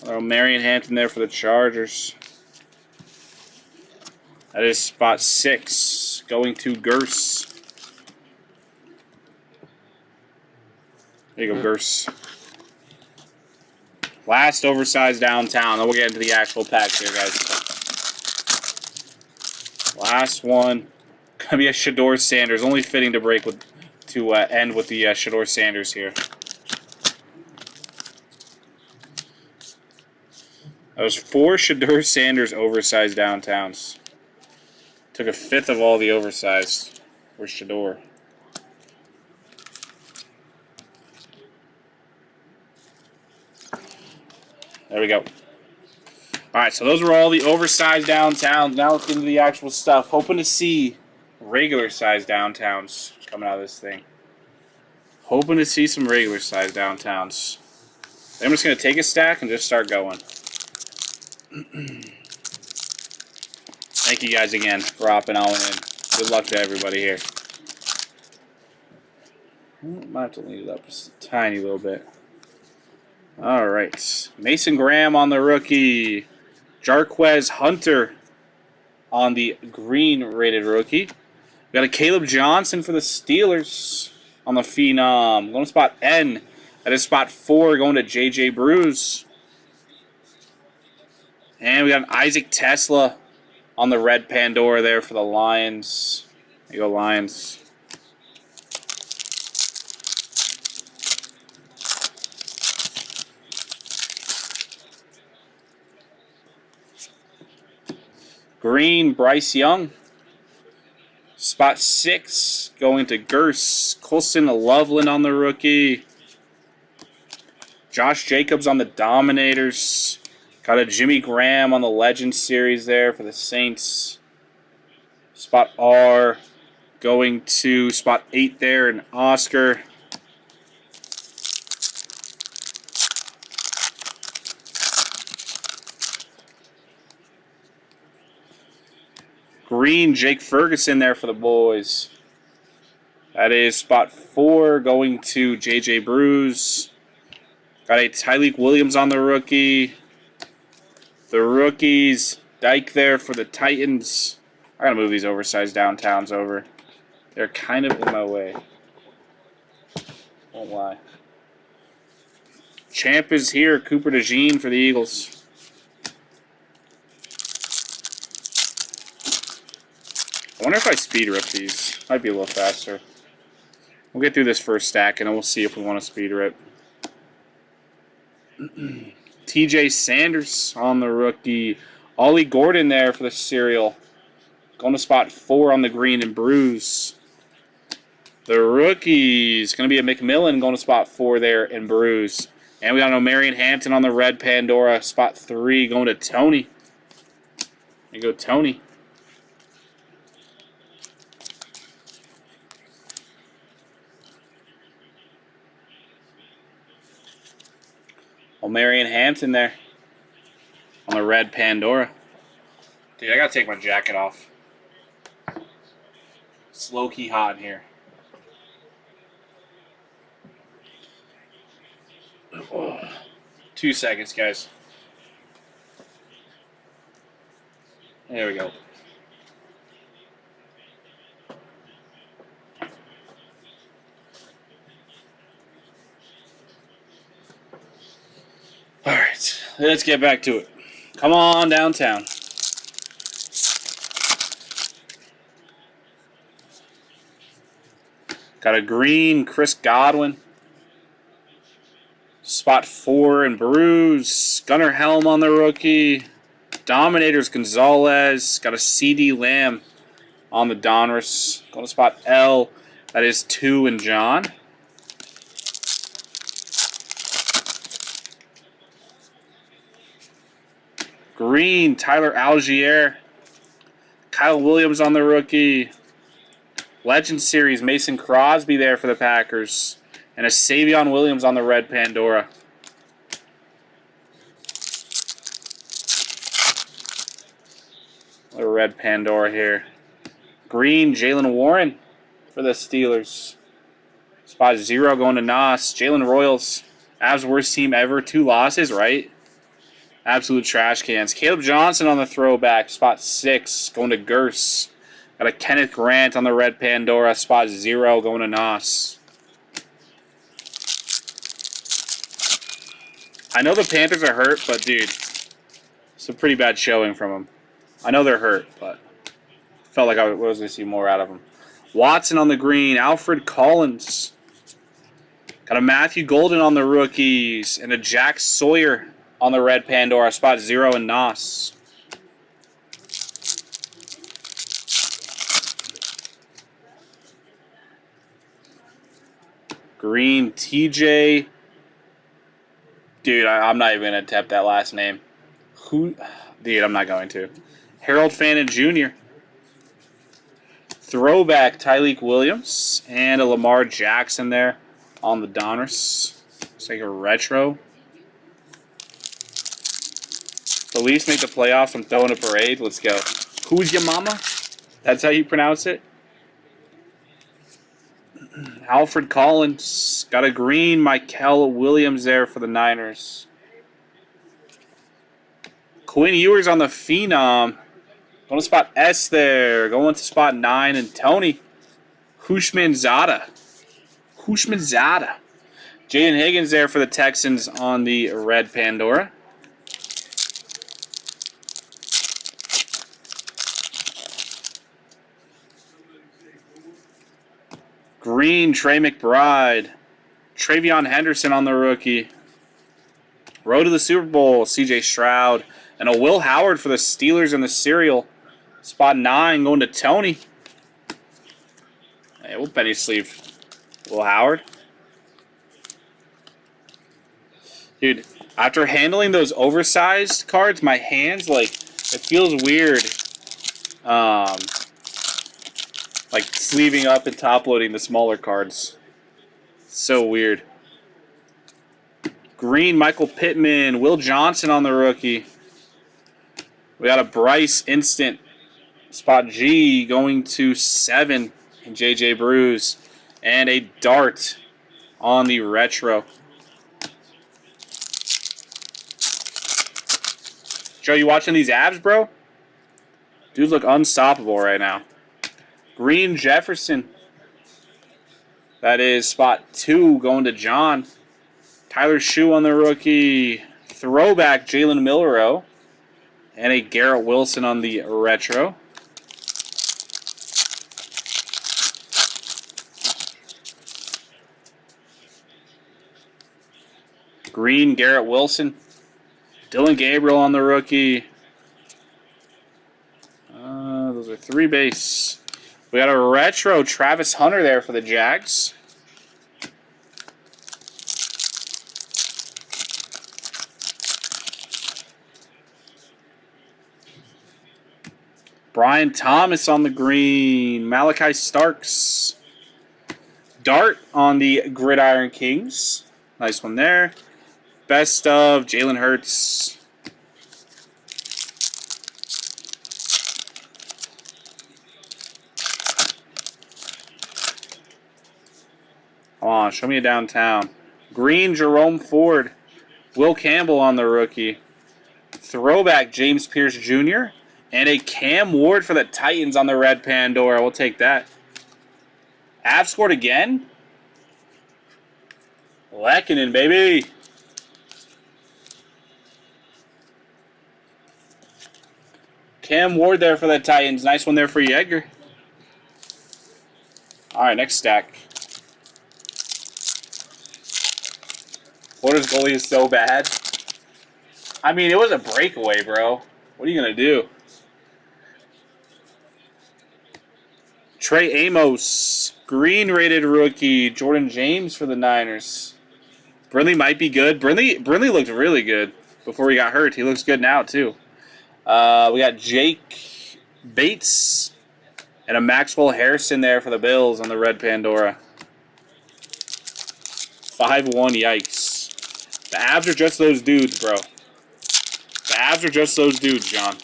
Another Marion Hampton there for the Chargers. That is spot 6, going to Gurse. There you go, Gurse. Last oversized downtown. Then we'll get into the actual packs here, guys. Last one. Gonna be a Shedeur Sanders. Only fitting to break with end with the Shedeur Sanders here. That was 4 Shedeur Sanders oversized downtowns. Took a 5th of all the oversized for Shedeur. There we go. Alright, so those were all the oversized downtowns. Now let's get into the actual stuff. Hoping to see regular size downtowns coming out of this thing. Hoping to see some regular size downtowns. I'm just going to take a stack and just start going. Thank you guys again for hopping on in. Good luck to everybody here. Might have to lean it up just a tiny little bit. All right. Mason Graham on the rookie. Jarquez Hunter on the green rated rookie. We got a Caleb Johnson for the Steelers on the Phenom. Going to spot N. That is spot 4 going to J.J. Bruce. And we got an Isaac Tesla on the red Pandora there for the Lions. There you go, Lions. Green, Bryce Young. Spot 6 going to Gers. Colson Loveland on the rookie. Josh Jacobs on the Dominators. Got a Jimmy Graham on the Legends series there for the Saints. Spot R going to spot 8 there and Oscar. Green, Jake Ferguson there for the boys. That is spot 4 going to J.J. Bruce. Got a Tyleek Williams on the rookie. The rookies, Dyke there for the Titans. I gotta move these oversized downtowns over. They're kind of in my way. Won't lie. Champ is here. Cooper DeJean for the Eagles. I wonder if I speed rip these. Might be a little faster. We'll get through this first stack and then we'll see if we want to speed rip. TJ Sanders on the rookie. Ollie Gordon there for the serial. Going to spot 4 on the green and Bruce. The rookies. Going to be a McMillan going to spot 4 there and Bruce. And we got an O'Marion Hampton on the red Pandora. Spot 3 going to Tony. There you go, Tony. O'Marion Hampton there on the red Pandora. Dude, I gotta take my jacket off. It's low-key hot in here. Oh. 2 seconds, guys. There we go. All right, let's get back to it. Come on downtown. Got a green Chris Godwin. Spot 4 and Bruce. Gunnar Helm on the rookie. Dominators Gonzalez. Got a CD Lamb on the Donruss. Going to spot L. That is 2 and John. Green, Tyler Algier. Kyle Williams on the rookie. Legend Series, Mason Crosby there for the Packers. And a Savion Williams on the red Pandora. A red Pandora here. Green, Jalen Warren for the Steelers. Spot 0 going to Nas. Jalen Royals. Avs worst team ever. 2 losses, right? Absolute trash cans. Caleb Johnson on the throwback. Spot 6 going to Gers. Got a Kenneth Grant on the red Pandora. Spot 0 going to Nos. I know the Panthers are hurt, but dude, it's a pretty bad showing from them. I know they're hurt, but felt like I was going to see more out of them. Watson on the green. Alfred Collins. Got a Matthew Golden on the rookies. And a Jack Sawyer on the red Pandora. Spot 0 and Nos. Green, TJ. Dude, I'm not even going to attempt that last name. Who? Dude, I'm not going to. Harold Fannin Jr. Throwback, Tyleek Williams. And a Lamar Jackson there on the Donruss. It's like a retro. The Leafs make the playoffs. I'm throwing a parade. Let's go. Who's your mama? That's how you pronounce it? Alfred Collins. Got a green Michael Williams there for the Niners. Quinn Ewers on the Phenom. Going to spot S there. Going to spot 9 and Tony. Hushmanzada. Jaden Higgins there for the Texans on the red Pandora. Green, Trey McBride. Travion Henderson on the rookie. Road to the Super Bowl, CJ Stroud. And a Will Howard for the Steelers in the serial. Spot 9 going to Tony. Yeah, we'll penny sleeve. Will Howard. Dude, after handling those oversized cards, my hands, like, it feels weird. Like sleeving up and top loading the smaller cards. So weird. Green, Michael Pittman, Will Johnson on the rookie. We got a Bryce instant. Spot G going to 7 in JJ Bruce. And a Dart on the retro. Joe, you watching these abs, bro? Dudes look unstoppable right now. Green Jefferson. That is spot 2 going to John. Tyler Shue on the rookie. Throwback Jalen Milroe. And a Garrett Wilson on the retro. Green Garrett Wilson. Dylan Gabriel on the rookie. Those are 3 base. We got a retro Travis Hunter there for the Jags. Brian Thomas on the green. Malachi Starks. Dart on the Gridiron Kings. Nice one there. Best of Jalen Hurts. Come on, show me a downtown. Green Jerome Ford. Will Campbell on the rookie. Throwback James Pierce Jr. And a Cam Ward for the Titans on the red Pandora. We'll take that. Avs scored again? Lehkonen, baby. Cam Ward there for the Titans. Nice one there for you, Edgar. All right, next stack. Florida's goalie is so bad. I mean, it was a breakaway, bro. What are you going to do? Trey Amos. Green rated rookie. Jordan James for the Niners. Brindley might be good. Brindley looked really good before he got hurt. He looks good now, too. We got Jake Bates and a Maxwell Harrison there for the Bills on the red Pandora. 5-1, yikes. The abs are just those dudes, bro. The abs are just those dudes, John.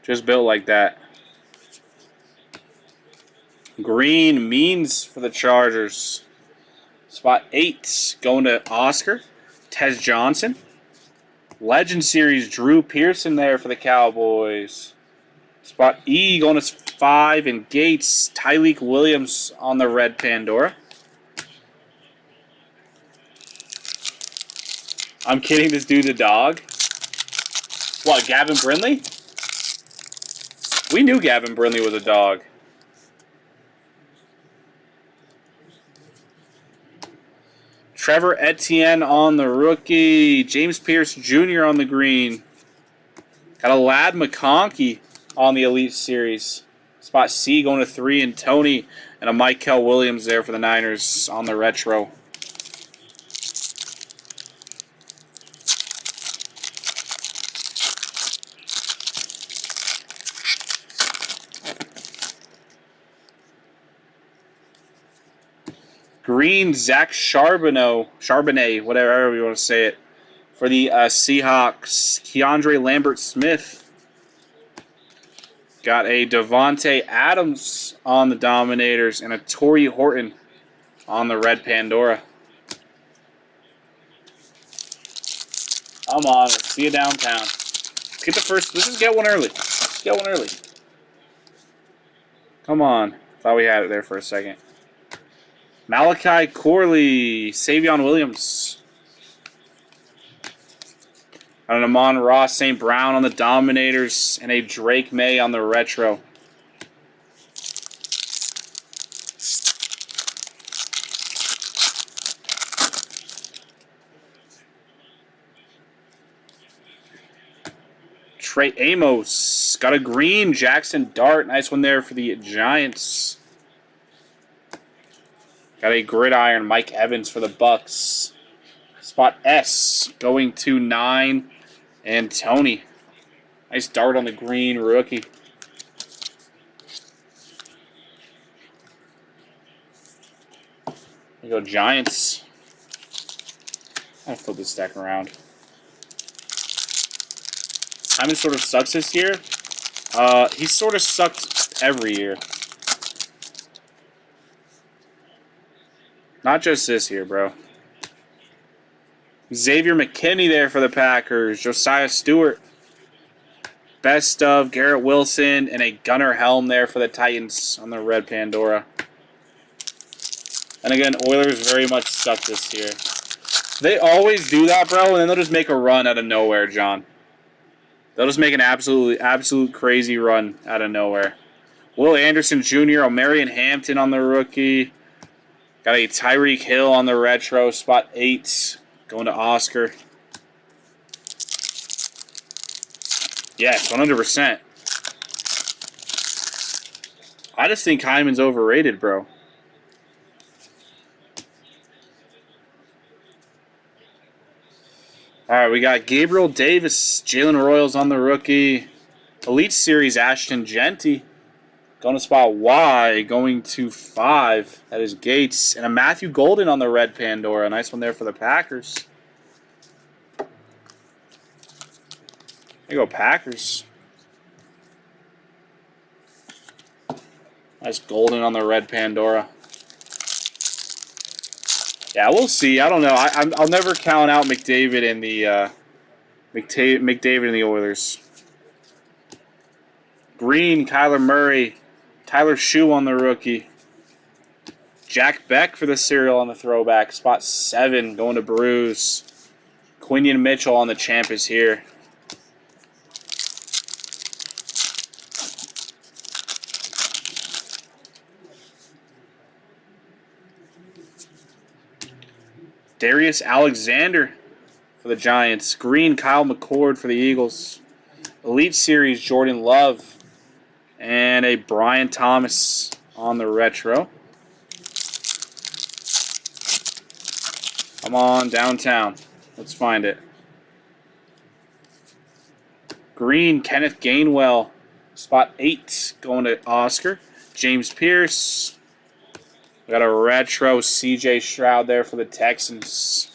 Just built like that. Green Means for the Chargers. Spot 8 going to Oscar. Tez Johnson. Legend Series Drew Pearson there for the Cowboys. Spot E going to 5 and Gates. Tyleek Williams on the red Pandora. I'm kidding, this dude's a dog. What, Gavin Brindley? We knew Gavin Brindley was a dog. Trevor Etienne on the rookie. James Pierce Jr. on the green. Got a Ladd McConkey on the Elite Series. Spot C going to 3 and Tony. And a Michael Williams there for the Niners on the retro. Green Zach Charbonnet, whatever you want to say it, for the Seahawks. Keandre Lambert-Smith. Got a Devontae Adams on the Dominators and a Torrey Horton on the red Pandora. Come on, let's see you downtown. Let's get the first. Let's just get one early. Let's get one early. Come on. Thought we had it there for a second. Malachi Corley, Savion Williams. And an Amon-Ra St. Brown on the Dominators, and a Drake May on the retro. Trey Amos, Got a green Jackson Dart. Nice one there for the Giants. Got a gridiron Mike Evans for the Bucks. Spot S going to 9 and Tony. Nice dart on the green rookie. There you go, Giants. I'll flip this stack around. Simon sort of sucks this year. He sort of sucked every year. Not just this year, bro. Xavier McKinney there for the Packers. Josiah Stewart. Best of Garrett Wilson and a Gunnar Helm there for the Titans on the red Pandora. And again, Oilers very much suck this year. They always do that, bro, and then they'll just make a run out of nowhere, John. They'll just make an absolute crazy run out of nowhere. Will Anderson Jr., O'Marion Hampton on the rookie. Got a Tyreek Hill on the retro, spot 8, going to Oscar. Yes, 100%. I just think Hyman's overrated, bro. All right, we got Gabriel Davis, Jalen Royals on the rookie. Elite Series, Ashton Genty. Going to spot Y, going to 5. That is Gates. And a Matthew Golden on the red Pandora. Nice one there for the Packers. There you go, Packers. Nice Golden on the red Pandora. Yeah, we'll see. I don't know. I'll never count out McDavid and the McDavid and the Oilers. Green, Kyler Murray, Tyler Shue on the rookie. Jack Beck for the serial on the throwback. Spot 7 going to Bruce. Quinion Mitchell on the champ is here. Darius Alexander for the Giants. Green, Kyle McCord for the Eagles. Elite Series, Jordan Love. And a Brian Thomas on the retro. Come on, downtown. Let's find it. Green, Kenneth Gainwell. Spot 8 going to Oscar. James Pierce. We got a retro CJ Stroud there for the Texans.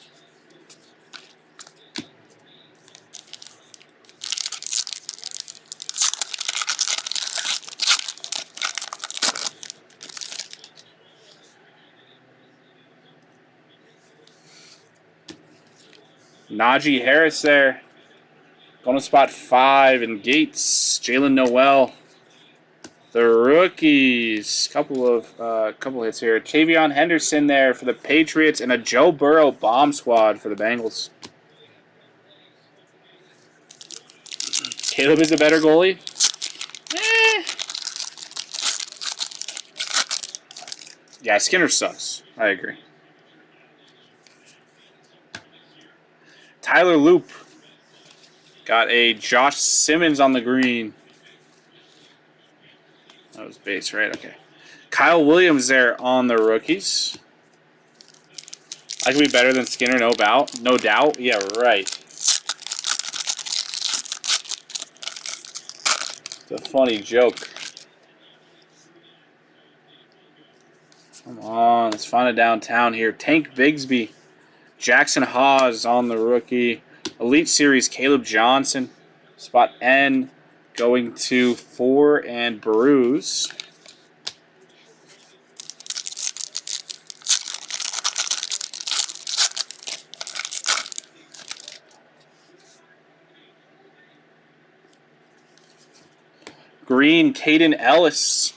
Najee Harris there. Going to spot 5 and Gates. Jalen Noel. The rookies, couple hits here. Tavion Henderson there for the Patriots, and a Joe Burrow bomb squad for the Bengals. Caleb is a better goalie. Yeah, Skinner sucks. I agree. Tyler Loop. Got a Josh Simmons on the green. That was base, right? Okay. Kyle Williams there on the rookies. I could be better than Skinner, no doubt. No doubt. Yeah, right. It's a funny joke. Come on, let's find it downtown here. Tank Bigsby. Jackson Haas on the rookie. Elite Series, Caleb Johnson. Spot N. Going to 4 and Bruce. Green, Caden Ellis.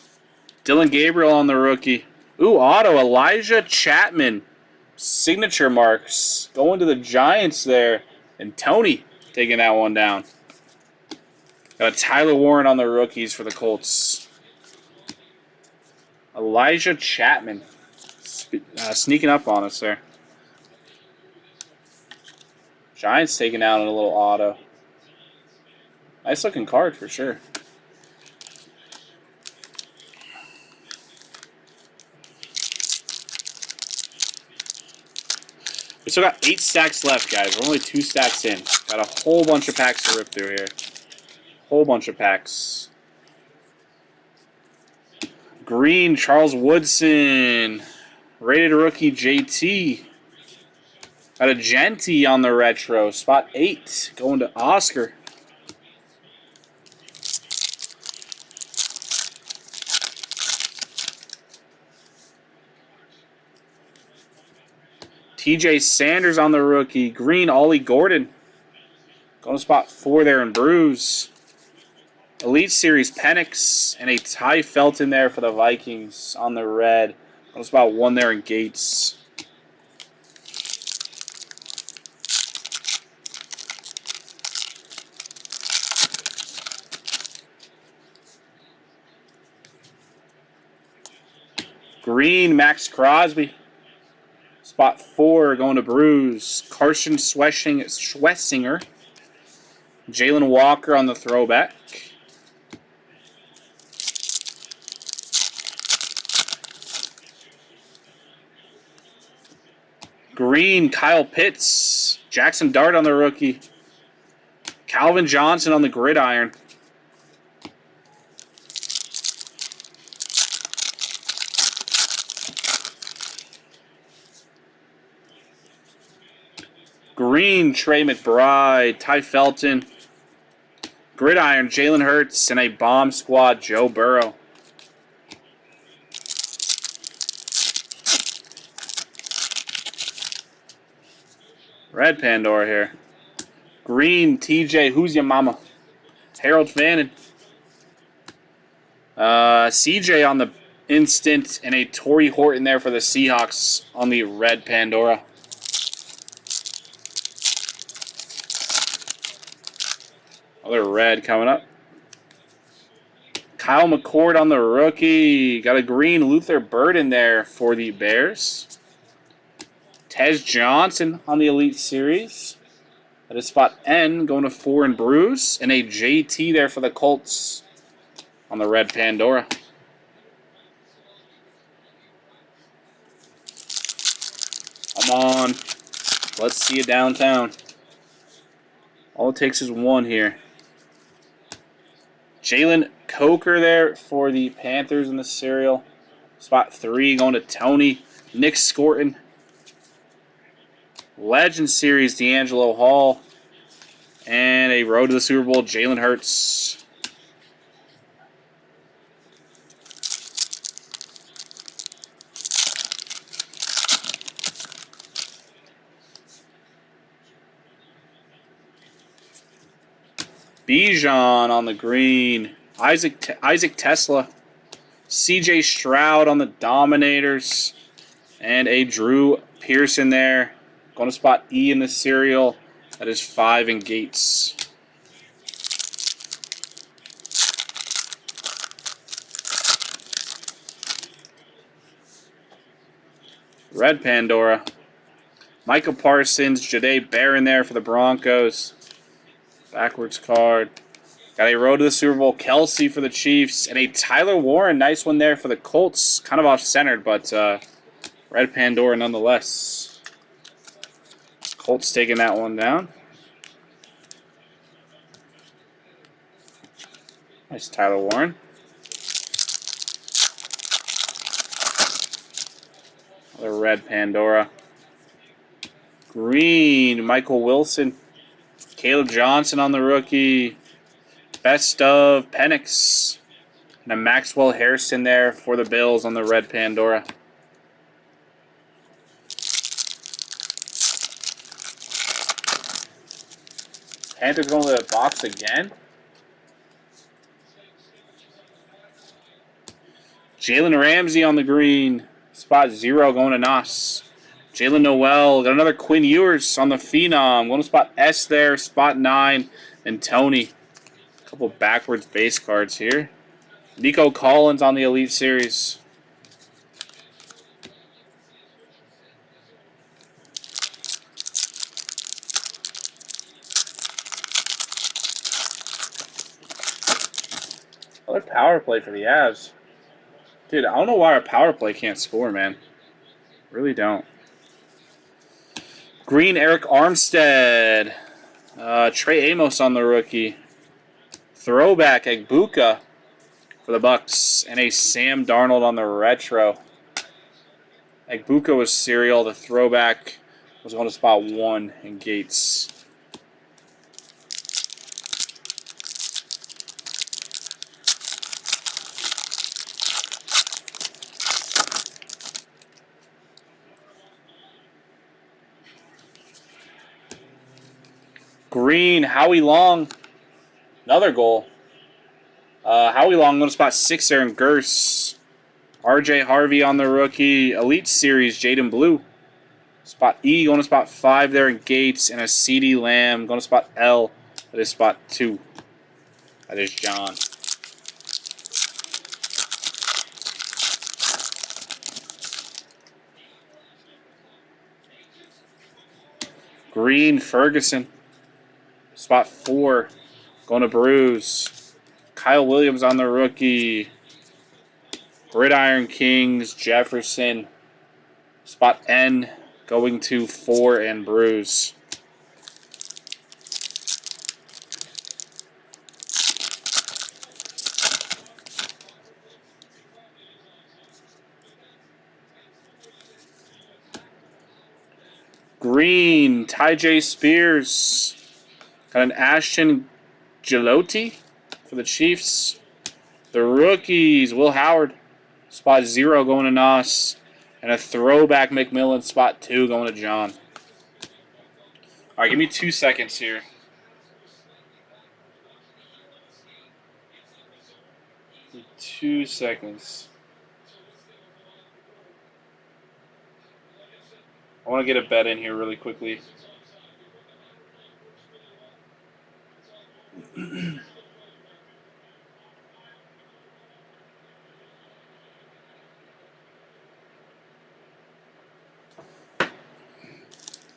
Dylan Gabriel on the rookie. Ooh, auto, Elijah Chapman. Signature marks. Going to the Giants there. And Tony taking that one down. Got Tyler Warren on the rookies for the Colts. Elijah Chapman sneaking up on us there. Giants taking out in a little auto. Nice looking card for sure. We still got 8 stacks left, guys. We're only 2 stacks in. Got a whole bunch of packs to rip through here. Whole bunch of packs. Green, Charles Woodson. Rated rookie, JT. Got a Genty on the retro. Spot 8. Going to Oscar. TJ Sanders on the rookie. Green, Ollie Gordon. Going to spot 4 there in Bruise. Elite Series Penix. And a Ty Felton there for the Vikings on the red. Going to spot 1 there in Gates. Green, Max Crosby. Spot 4 going to Bruise. Carson Schwessinger. Jalen Walker on the throwback. Green, Kyle Pitts. Jackson Dart on the rookie. Calvin Johnson on the gridiron. Green, Trey McBride, Ty Felton. Gridiron, Jalen Hurts, and a bomb squad, Joe Burrow. Red Pandora here. Green, TJ, who's your mama? Harold Fannin. CJ on the instant, and a Torrey Horton there for the Seahawks on the red Pandora. Another red coming up. Kyle McCord on the rookie. Got a green Luther Burden there for the Bears. Tez Johnson on the Elite Series. That is spot N, going to 4 in Bruce. And a JT there for the Colts on the red Pandora. Come on. Let's see it downtown. All it takes is 1 here. Jalen Coker there for the Panthers in the serial. Spot 3 going to Tony. Nick Scorton. Legend Series D'Angelo Hall. And a road to the Super Bowl, Jalen Hurts. Bijan on the green. Isaac Tesla. CJ Stroud on the Dominators. And a Drew Pearson there. Going to spot E in the serial. That is 5 in Gates. Red Pandora. Micah Parsons, Jahdae Barron there for the Broncos. Backwards card. Got a road to the Super Bowl, Kelsey for the Chiefs. And a Tyler Warren, nice one there for the Colts. Kind of off-centered, but red Pandora nonetheless. Colts taking that one down. Nice Tyler Warren. Another red Pandora. Green, Michael Wilson. Caleb Johnson on the rookie. Best of Penix. And a Maxwell Harrison there for the Bills on the red Pandora. Panthers going to the box again. Jalen Ramsey on the green. Spot 0 going to Nos. Jalen Noel. Got another Quinn Ewers on the Phenom. Going to spot S there. Spot 9. And Tony. A couple backwards base cards here. Nico Collins on the Elite Series. Another power play for the Avs. Dude, I don't know why our power play can't score, man. Really don't. Green Eric Armstead. Trey Amos on the rookie. Throwback Egbuka for the Bucks. And a Sam Darnold on the retro. Egbuka was serial. The throwback was going to spot 1 in Gates. Green, Howie Long. Another goal. Howie Long going to spot 6 there in Gurse. RJ Harvey on the rookie. Elite Series, Jaden Blue. Spot E going to spot 5 there in Gates. And a CD Lamb going to spot L. That is spot 2. That is John. Green Ferguson. Spot 4. Going to Bruce. Kyle Williams on the rookie. Gridiron Kings, Jefferson. Spot N going to 4 and Bruce. Green, Ty J. Spears. Got an Ashton Gilotti for the Chiefs. The rookies, Will Howard. Spot 0 going to Nos. And a throwback McMillan, spot 2 going to John. All right, give me 2 seconds here. Give me 2 seconds. I want to get a bet in here really quickly.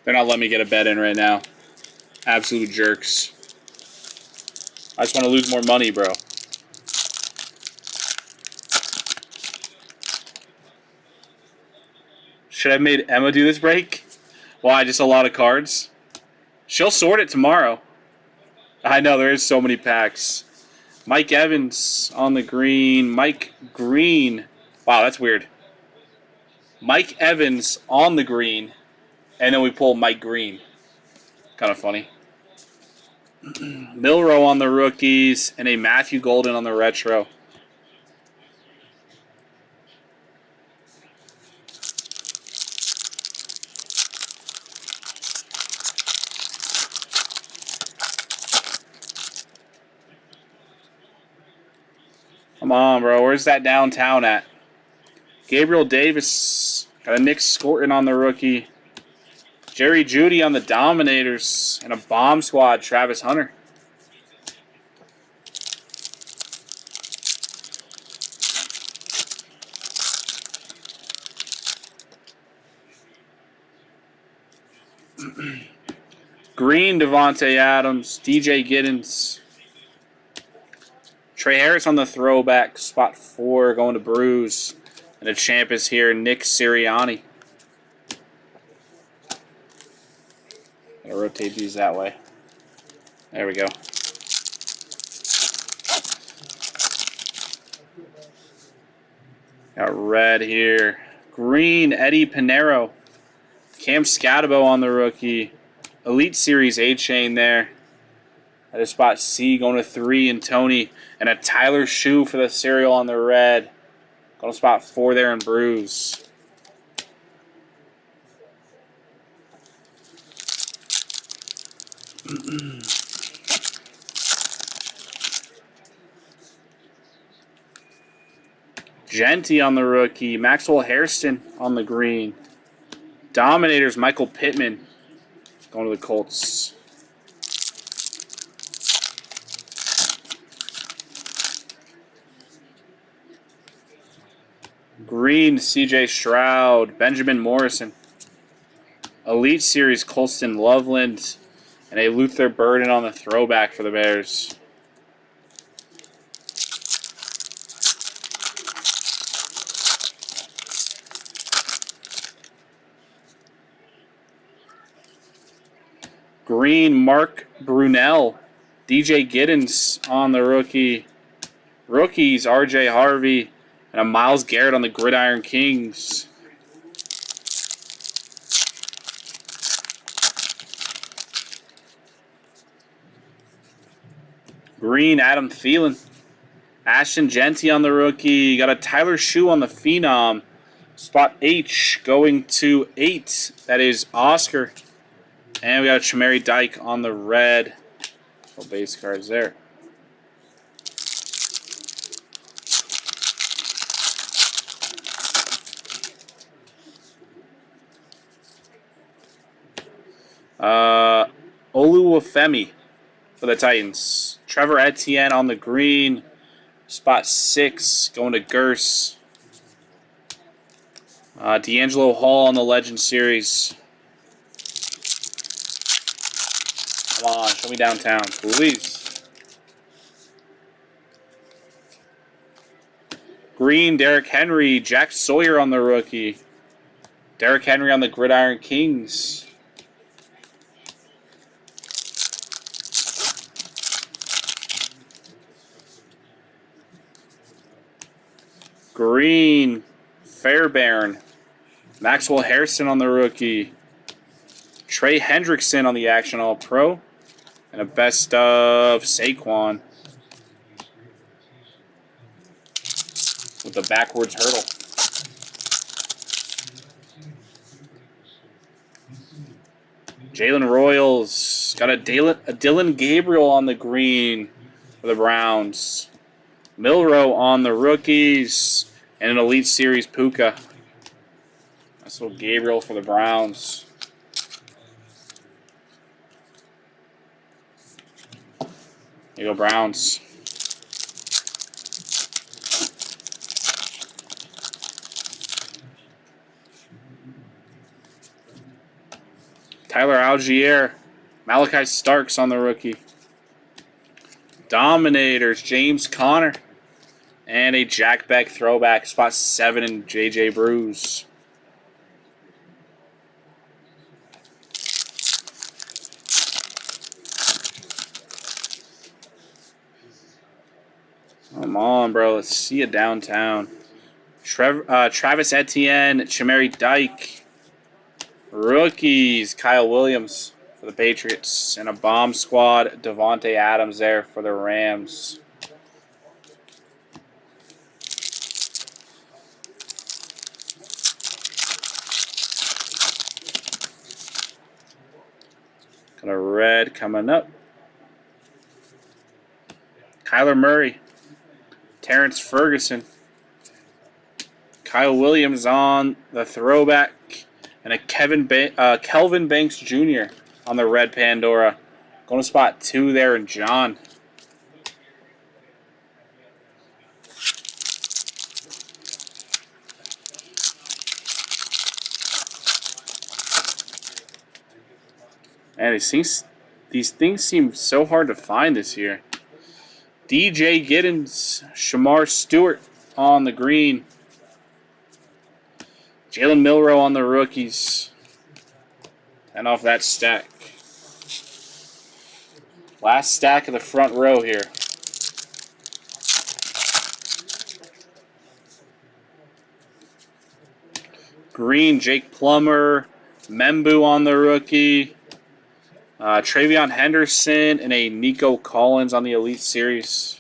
They're not letting me get a bet in right now. Absolute jerks. I just want to lose more money, bro. Should I have made Emma do this break? Why, just a lot of cards? She'll sort it tomorrow. I know, there is so many packs. Mike Evans on the green. Mike Green. Wow, that's weird. Mike Evans on the green. And then we pull Mike Green. Kind of funny. Milrow on the rookies. And a Matthew Golden on the retro. Come on, bro. Where's that downtown at? Gabriel Davis. Got a Nick Scorton on the rookie. Jerry Jeudy on the Dominators. And a bomb squad, Travis Hunter. Green, Devontae Adams. DJ Giddens. Trey Harris on the throwback. Spot 4 going to Bruce. And a champ is here, Nick Sirianni. Gotta rotate these that way. There we go. Got red here. Green, Eddie Pinero. Cam Scatabo on the rookie. Elite Series A-Chain there. That is spot C going to 3 and Tony. And a Tyler Shoe for the cereal on the red. Going to spot 4 there in Bruce. Genty on the rookie. Maxwell Hairston on the green. Dominators, Michael Pittman. Going to the Colts. Green, CJ Stroud. Benjamin Morrison. Elite Series, Colston Loveland. And a Luther Burden on the throwback for the Bears. Green, Mark Brunell. DJ Giddens on the rookie. Rookies, RJ Harvey. And a Myles Garrett on the Gridiron Kings. Green, Adam Thielen. Ashton Genty on the rookie. You got a Tyler Shue on the Phenom. Spot H going to 8. That is Oscar. And we got a Chamari Dyke on the red. Couple base cards there. Oluwafemi for the Titans. Trevor Etienne on the green. Spot 6 going to Gers. D'Angelo Hall on the Legend Series. Come on, show me downtown, please. Green, Derrick Henry. Jack Sawyer on the rookie. Derrick Henry on the Gridiron Kings. Green, Fairbairn. Maxwell Harrison on the rookie. Trey Hendrickson on the Action All-Pro. And a best of Saquon. With the backwards hurdle. Jalen Royals. Got a Dylan Gabriel on the green for the Browns. Milrow on the rookies. And an Elite Series Puka. Nice little Gabriel for the Browns. Here you go, Browns. Tyler Algier. Malachi Starks on the rookie. Dominators, James Conner. And a Jack Beck throwback, spot 7 in JJ Bruce. Come on, bro. Let's see it downtown. Travis Etienne, Chamari Dyke. Rookies, Kyle Williams for the Patriots. And a bomb squad, Devontae Adams there for the Rams. Got a red coming up. Kyler Murray. Terrence Ferguson. Kyle Williams on the throwback. And a Kelvin Banks Jr. on the red Pandora. Going to spot 2 there in John. Man, these things seem so hard to find this year. DJ Giddens, Shamar Stewart on the green. Jalen Milrow on the rookies. 10 off that stack. Last stack of the front row here. Green, Jake Plummer. Membu on the rookie. Travion Henderson and a Nico Collins on the Elite Series.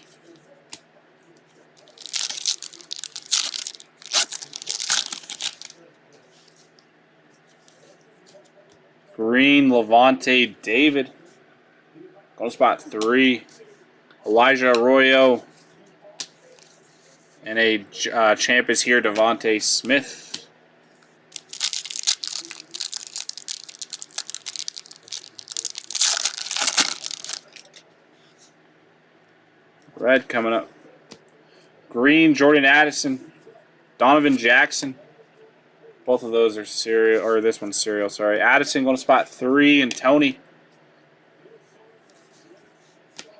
Green, Levante David. Going to spot 3. Elijah Arroyo. And a champ is here, Devontae Smith. Red coming up. Green, Jordan Addison. Donovan Jackson. Both of those are serial, or this one's serial, sorry. Addison going to spot 3, and Tony.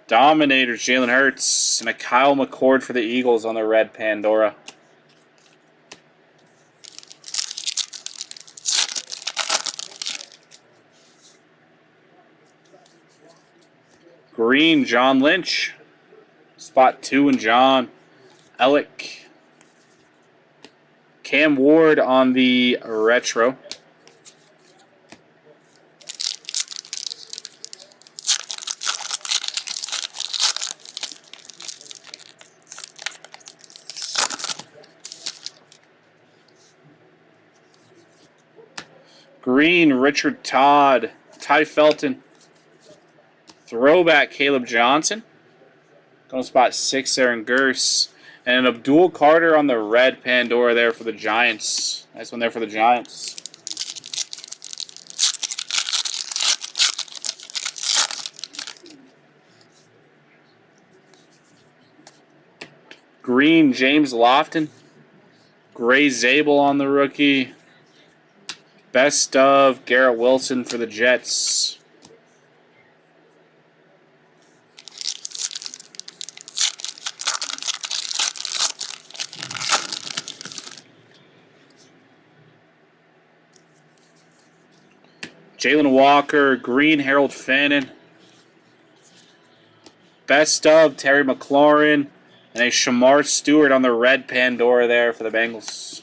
Dominators, Jalen Hurts, and a Kyle McCord for the Eagles on the red Pandora. Green, John Lynch. Spot 2 and John. Ellick. Cam Ward on the retro. Green, Richard Todd. Ty Felton. Throwback, Caleb Johnson. Going to spot 6 there in Gurse. And an Abdul Carter on the red Pandora there for the Giants. Nice one there for the Giants. Green, James Lofton. Gray Zabel on the rookie. Best of Garrett Wilson for the Jets. Jalen Walker, Green, Harold Fannin. Best of Terry McLaurin. And a Shamar Stewart on the red Pandora there for the Bengals.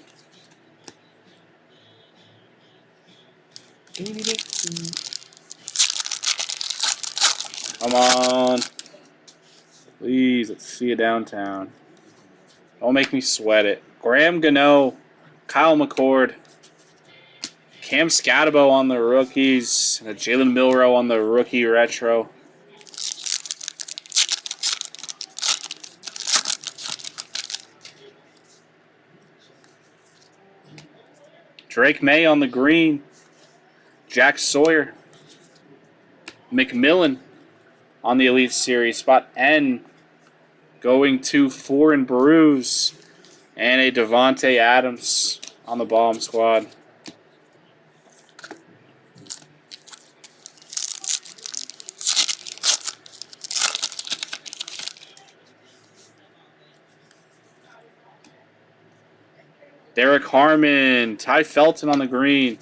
Come on. Please, let's see you downtown. Don't make me sweat it. Graham Gano, Kyle McCord. Cam Scatabo on the rookies. And a Jalen Milroe on the rookie retro. Drake May on the green. Jack Sawyer. McMillan on the Elite Series. Spot N going to 4 and Bruce. And a Devontae Adams on the bomb squad. Derek Harmon, Ty Felton on the green.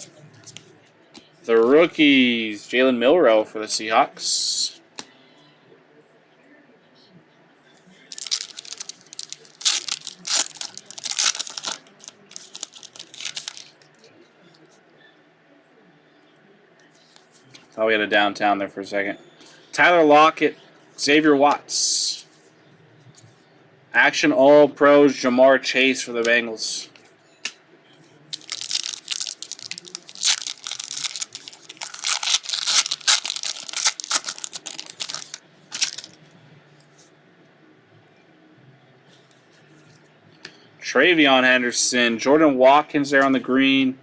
The rookies, Jalen Milroe for the Seahawks. Thought we had a downtown there for a second. Tyler Lockett, Xavier Watts. Action All Pros, Jamar Chase for the Bengals. Travion Henderson, Jordan Watkins there on the green.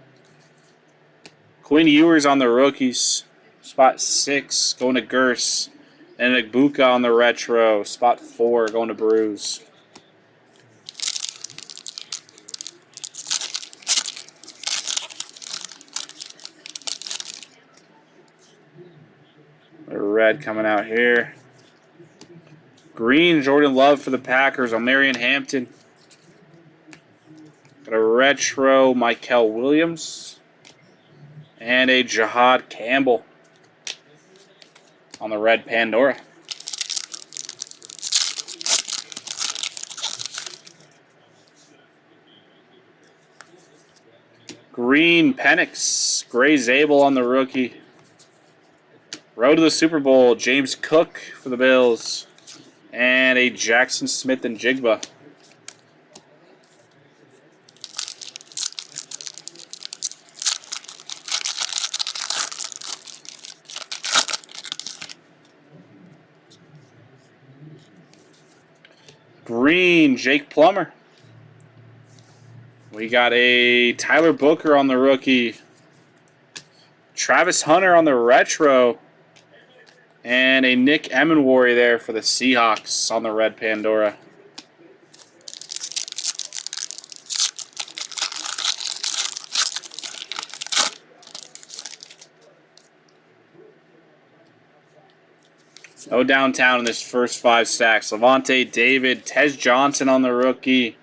Quinn Ewers on the rookies. Spot 6 going to Gurse. And Igbuka on the retro. Spot 4 going to Bruce. The red coming out here. Green, Jordan Love for the Packers on Marion Hampton. Got a retro Michael Williams. And a Jihad Campbell on the red Pandora. Green Penix, Gray Zabel on the rookie. Road to the Super Bowl, James Cook for the Bills. And a Jackson Smith and Jigba. Green, Jake Plummer. We got a Tyler Booker on the rookie. Travis Hunter on the retro. And a Nick Emenwari there for the Seahawks on the red Pandora. No downtown in this first 5 stacks. Levante David, Tez Johnson on the rookie.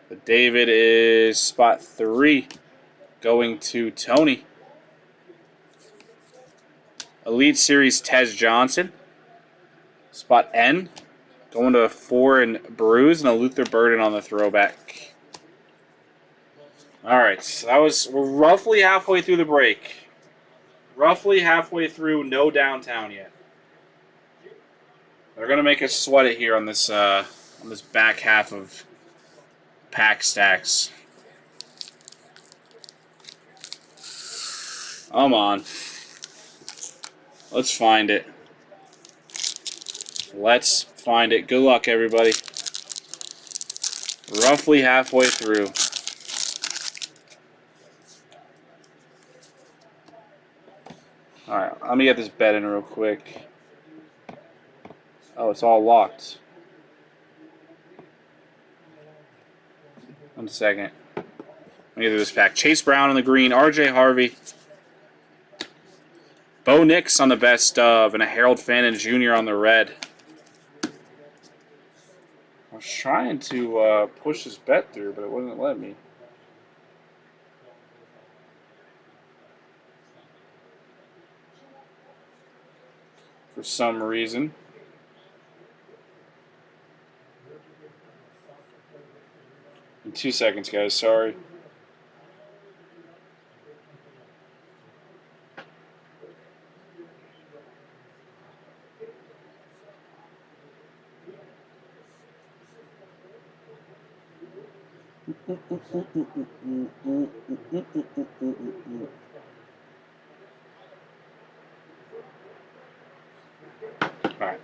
But David is spot 3 going to Tony. Elite Series Tez Johnson. Spot N. Going to 4 and Bruise and a Luther Burden on the throwback. All right, so we're roughly halfway through the break. Roughly halfway through, no downtown yet. They're gonna make us sweat it here on this back half of pack stacks. Come on. Let's find it. Let's find it. Good luck, everybody. Roughly halfway through. Alright, let me get this bet in real quick. Oh, it's all locked. 1 second. Let me get through this pack. Chase Brown on the green. RJ Harvey. Bo Nix on the best of. And a Harold Fannin Jr. on the red. I was trying to push this bet through, but it wouldn't let me. For some reason. In 2 seconds, guys. Sorry. All right.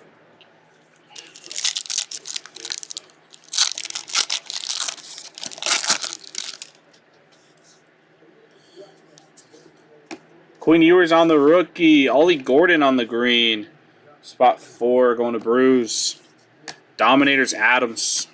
Quinn Ewers on the rookie. Ollie Gordon on the green. Spot 4 going to Bruise. Dominators Adams.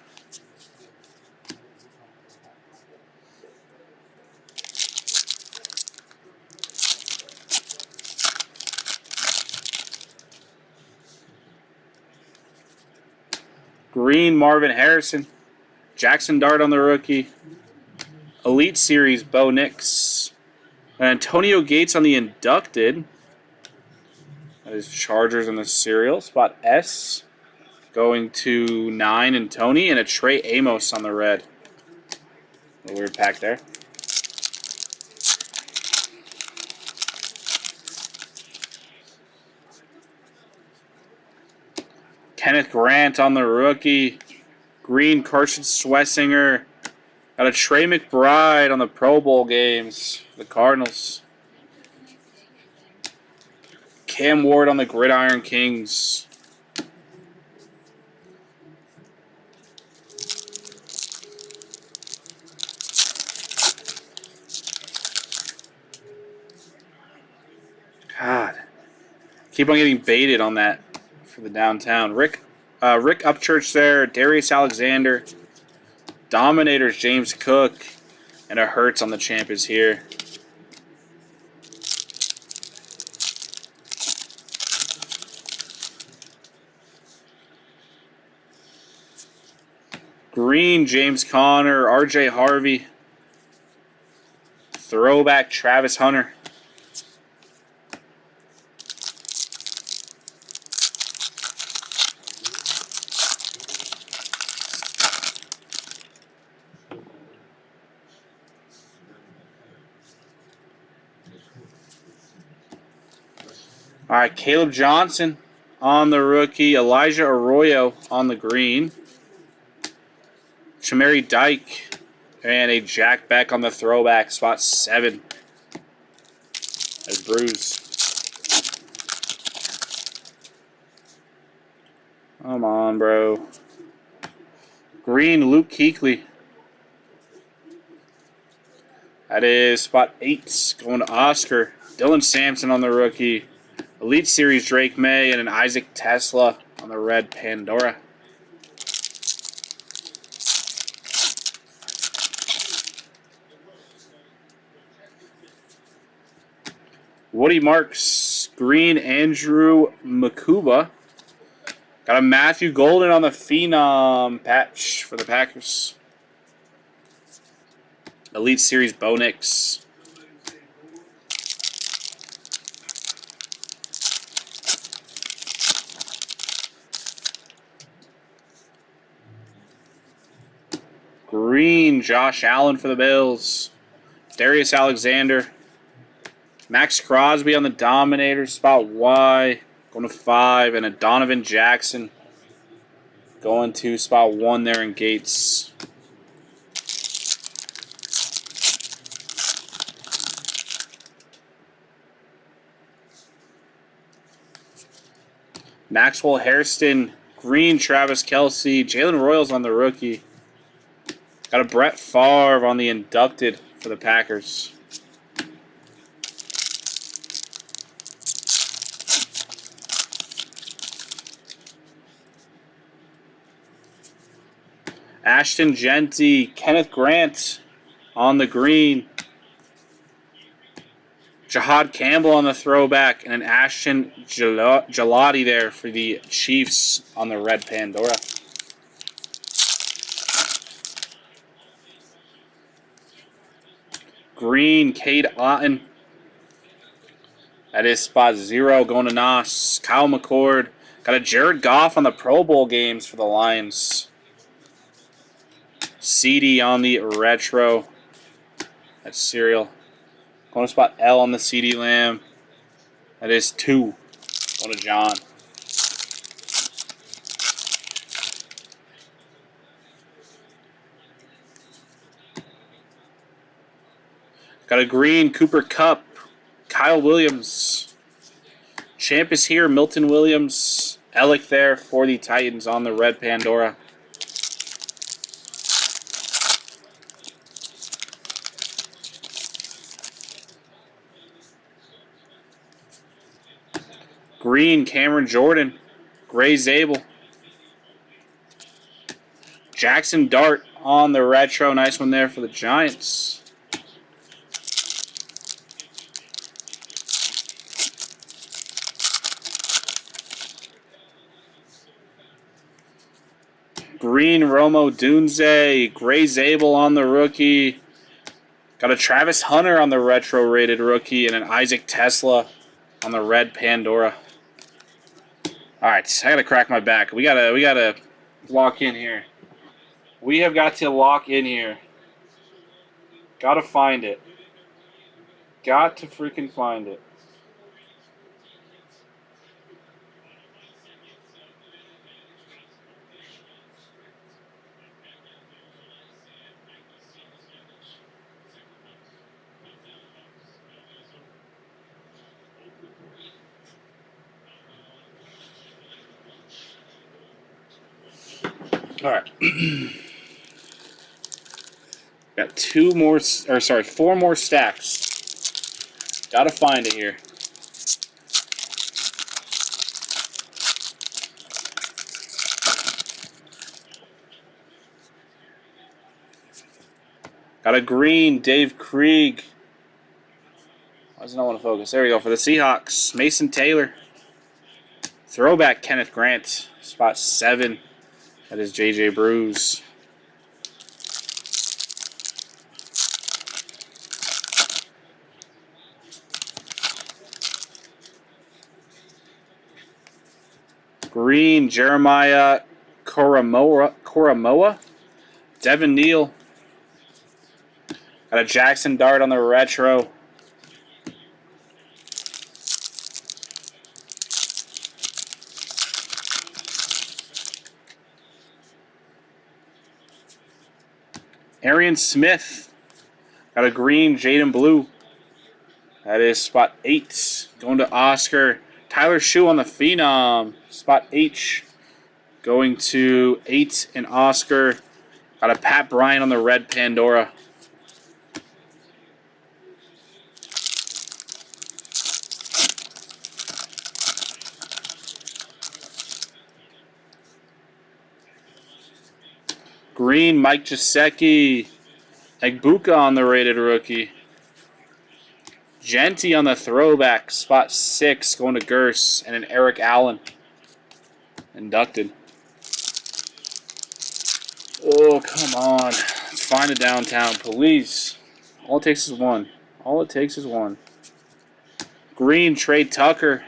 Green Marvin Harrison. Jackson Dart on the rookie. Elite Series Bo Nix. And Antonio Gates on the inducted. That is Chargers in the serial. Spot S. Going to 9 and Tony. And a Trey Amos on the red. A weird pack there. Kenneth Grant on the rookie. Green Carson Swessinger. Got a Trey McBride on the Pro Bowl games. The Cardinals. Cam Ward on the Gridiron Kings. God. Keep on getting baited on that for the downtown. Rick Upchurch there. Darius Alexander. Dominators James Cook. And a Hurts on the champ is here. Green James Conner. RJ Harvey. Throwback Travis Hunter. All right, Caleb Johnson on the rookie. Elijah Arroyo on the green. Chamari Dyke. And a Jack Beck on the throwback. Spot 7. As Bruce. Come on, bro. Green Luke Kuechly. That is spot 8. Going to Oscar. Dylan Sampson on the rookie. Elite Series Drake May and an Isaac Tesla on the red Pandora. Woody Marks, green Andrew Makuba. Got a Matthew Golden on the Phenom patch for the Packers. Elite Series Bo Nix. Green, Josh Allen for the Bills. Darius Alexander. Max Crosby on the Dominator, spot Y. Going to 5. And a Donovan Jackson going to spot 1 there in Gates. Maxwell Hairston, green, Travis Kelce, Jalen Royals on the rookie. Got a Brett Favre on the inducted for the Packers. Ashton Genty, Kenneth Grant on the green. Jahad Campbell on the throwback, and an Ashton Gelati there for the Chiefs on the red Pandora. Green, Cade Otton. That is spot 0 going to Nas. Kyle McCord. Got a Jared Goff on the Pro Bowl games for the Lions. CD on the retro. That's serial. Going to spot L on the CD Lamb. That is 2. Going to John. Got a green Cooper Kupp. Kyle Williams. Champ is here. Milton Williams. Alec there for the Titans on the red Pandora. Green, Cameron Jordan. Gray Zabel. Jackson Dart on the retro. Nice one there for the Giants. Green, Romo Dunze. Gray Zabel on the rookie. Got a Travis Hunter on the retro rated rookie and an Isaac Tesla on the red Pandora. All right, I gotta crack my back. We gotta lock in here. We have got to lock in here. Gotta find it. Got to freaking find it. All right. Got 4 more stacks. Gotta find it here. Got a green Dave Krieg. Why does it not want to focus? There we go for the Seahawks. Mason Taylor. Throwback Kenneth Grant. Spot 7. That is JJ Bruce. Green, Jeremiah Coramoa. Devin Neal. Got a Jackson Dart on the retro. Arian Smith. Got a green Jaden Blue. That is spot 8. Going to Oscar. Tyler Shue on the Phenom. Spot H. Going to 8 and Oscar. Got a Pat Bryant on the red Pandora. Green, Mike Gesicki. Egbuka on the rated rookie. Genty on the throwback. Spot 6 going to Gurse. And an Eric Allen. Inducted. Oh, come on. Let's find it downtown, please. All it takes is one. All it takes is one. Green, Trey Tucker.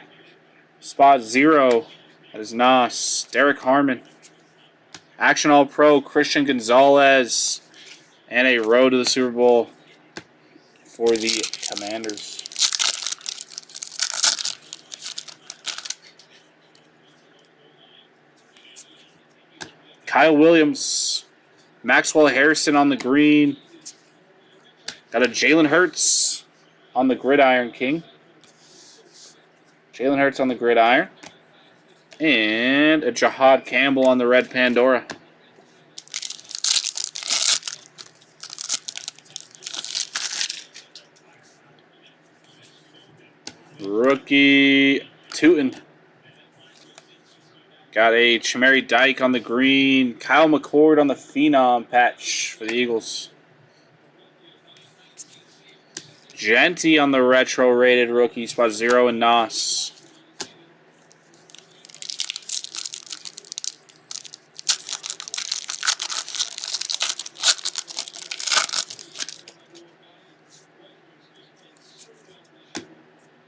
Spot 0. That is Nas. Derek Harmon. Action All-Pro, Christian Gonzalez. And a road to the Super Bowl for the Commanders. Kyle Williams. Maxwell Harrison on the green. Got a Jalen Hurts on the Gridiron King. Jalen Hurts on the Gridiron. And a Jahad Campbell on the red Pandora. Rookie Tootin. Got a Chamari Dyke on the green. Kyle McCord on the Phenom patch for the Eagles. Genty on the retro rated rookie, spot 0 and Nos.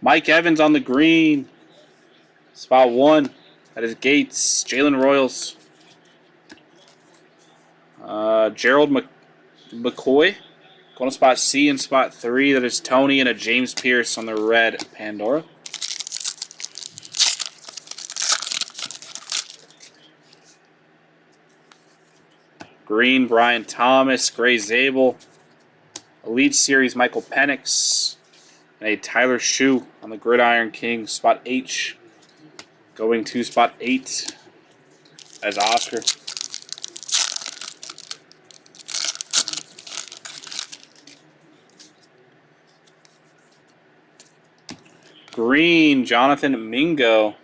Mike Evans on the green, spot 1. That is Gates. Jalen Royals. Gerald McCoy going to spot C and spot 3. That is Tony and a James Pierce on the red Pandora. Green, Brian Thomas. Gray Zabel. Elite Series, Michael Penix. And a Tyler Shoe on the Gridiron King, spot H. Going to spot 8 as Oscar. Green, Jonathan Mingo.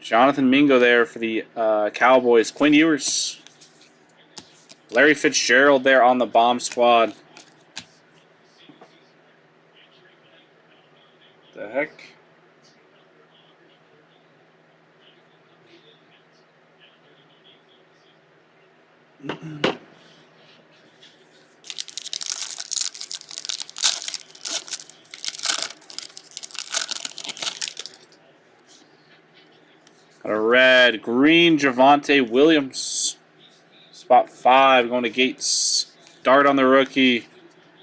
Jonathan Mingo there for the Cowboys. Quinn Ewers. Larry Fitzgerald there on the bomb squad. The heck? Got a red, green Javonte Williams. Spot 5 going to Gates. Dart on the rookie.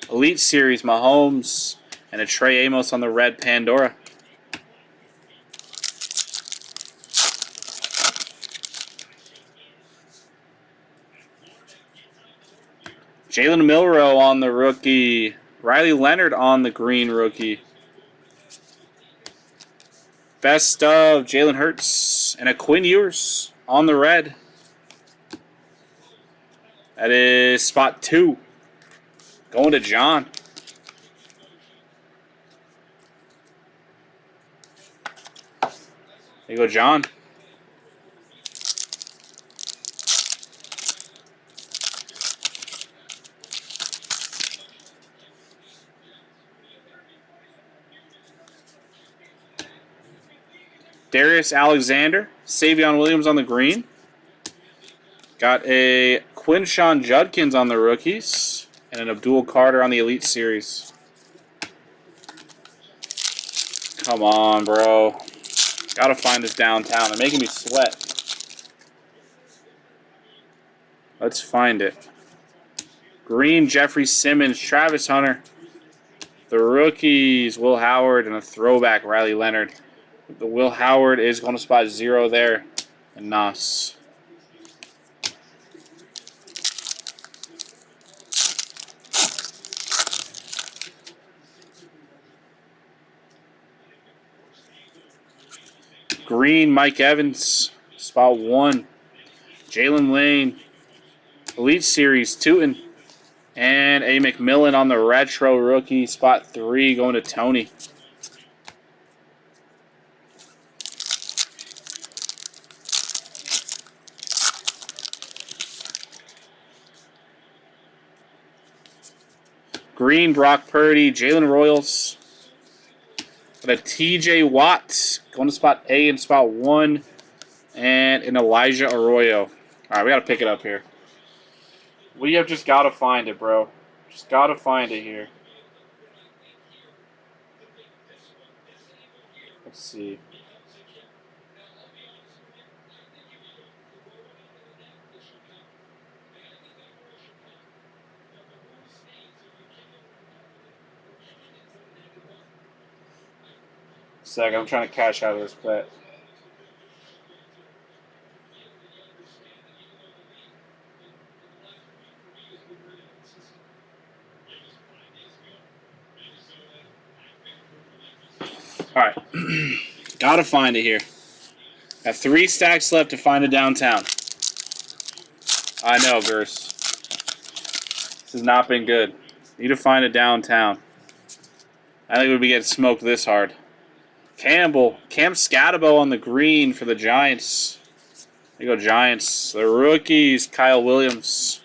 Elite Series Mahomes. And a Trey Amos on the red Pandora. Jalen Milroe on the rookie. Riley Leonard on the green rookie. Best of Jalen Hurts and a Quinn Ewers on the red. That is spot 2. Going to John. There you go, John. Darius Alexander, Savion Williams on the green. Got a Quinshon Judkins on the rookies. And an Abdul Carter on the Elite Series. Come on, bro. Gotta find this downtown. They're making me sweat. Let's find it. Green, Jeffrey Simmons, Travis Hunter. The rookies, Will Howard, and a throwback, Riley Leonard. The Will Howard is going to spot 0 there. And Nas. Green, Mike Evans, spot 1. Jalen Lane, Elite Series, Tootin. And a McMillan on the retro rookie, spot 3, going to Tony. Green, Brock Purdy, Jalen Royals. Got a TJ Watt going to spot A and spot 1. And an Elijah Arroyo. All right, we got to pick it up here. We have just got to find it, bro. Just got to find it here. Let's see. Sec, I'm trying to cash out of this bet. All right. Gotta find it here. Got 3 stacks left to find it downtown. I know, Gers. This has not been good. Need to find it downtown. I think we'd be getting smoked this hard. Cam Scatabo on the green for the Giants. There you go, Giants. The rookies, Kyle Williams.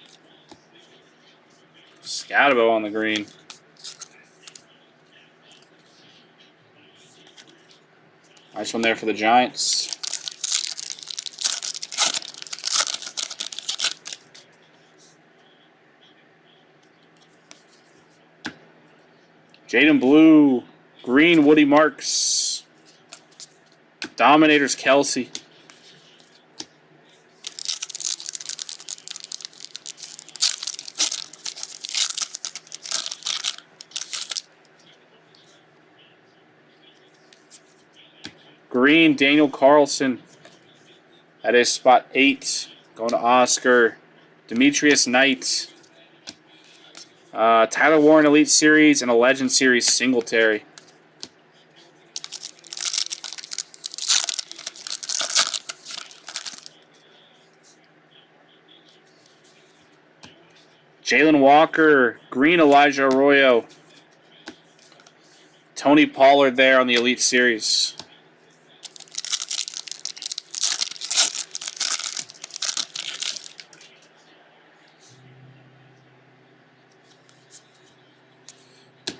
Scatabo on the green. Nice one there for the Giants. Jaden Blue, green Woody Marks. Dominators Kelsey. Green Daniel Carlson. That is spot 8. Going to Oscar. Demetrius Knight. Tyler Warren Elite Series and a Legend Series Singletary. Jalen Walker, green Elijah Arroyo. Tony Pollard there on the Elite Series.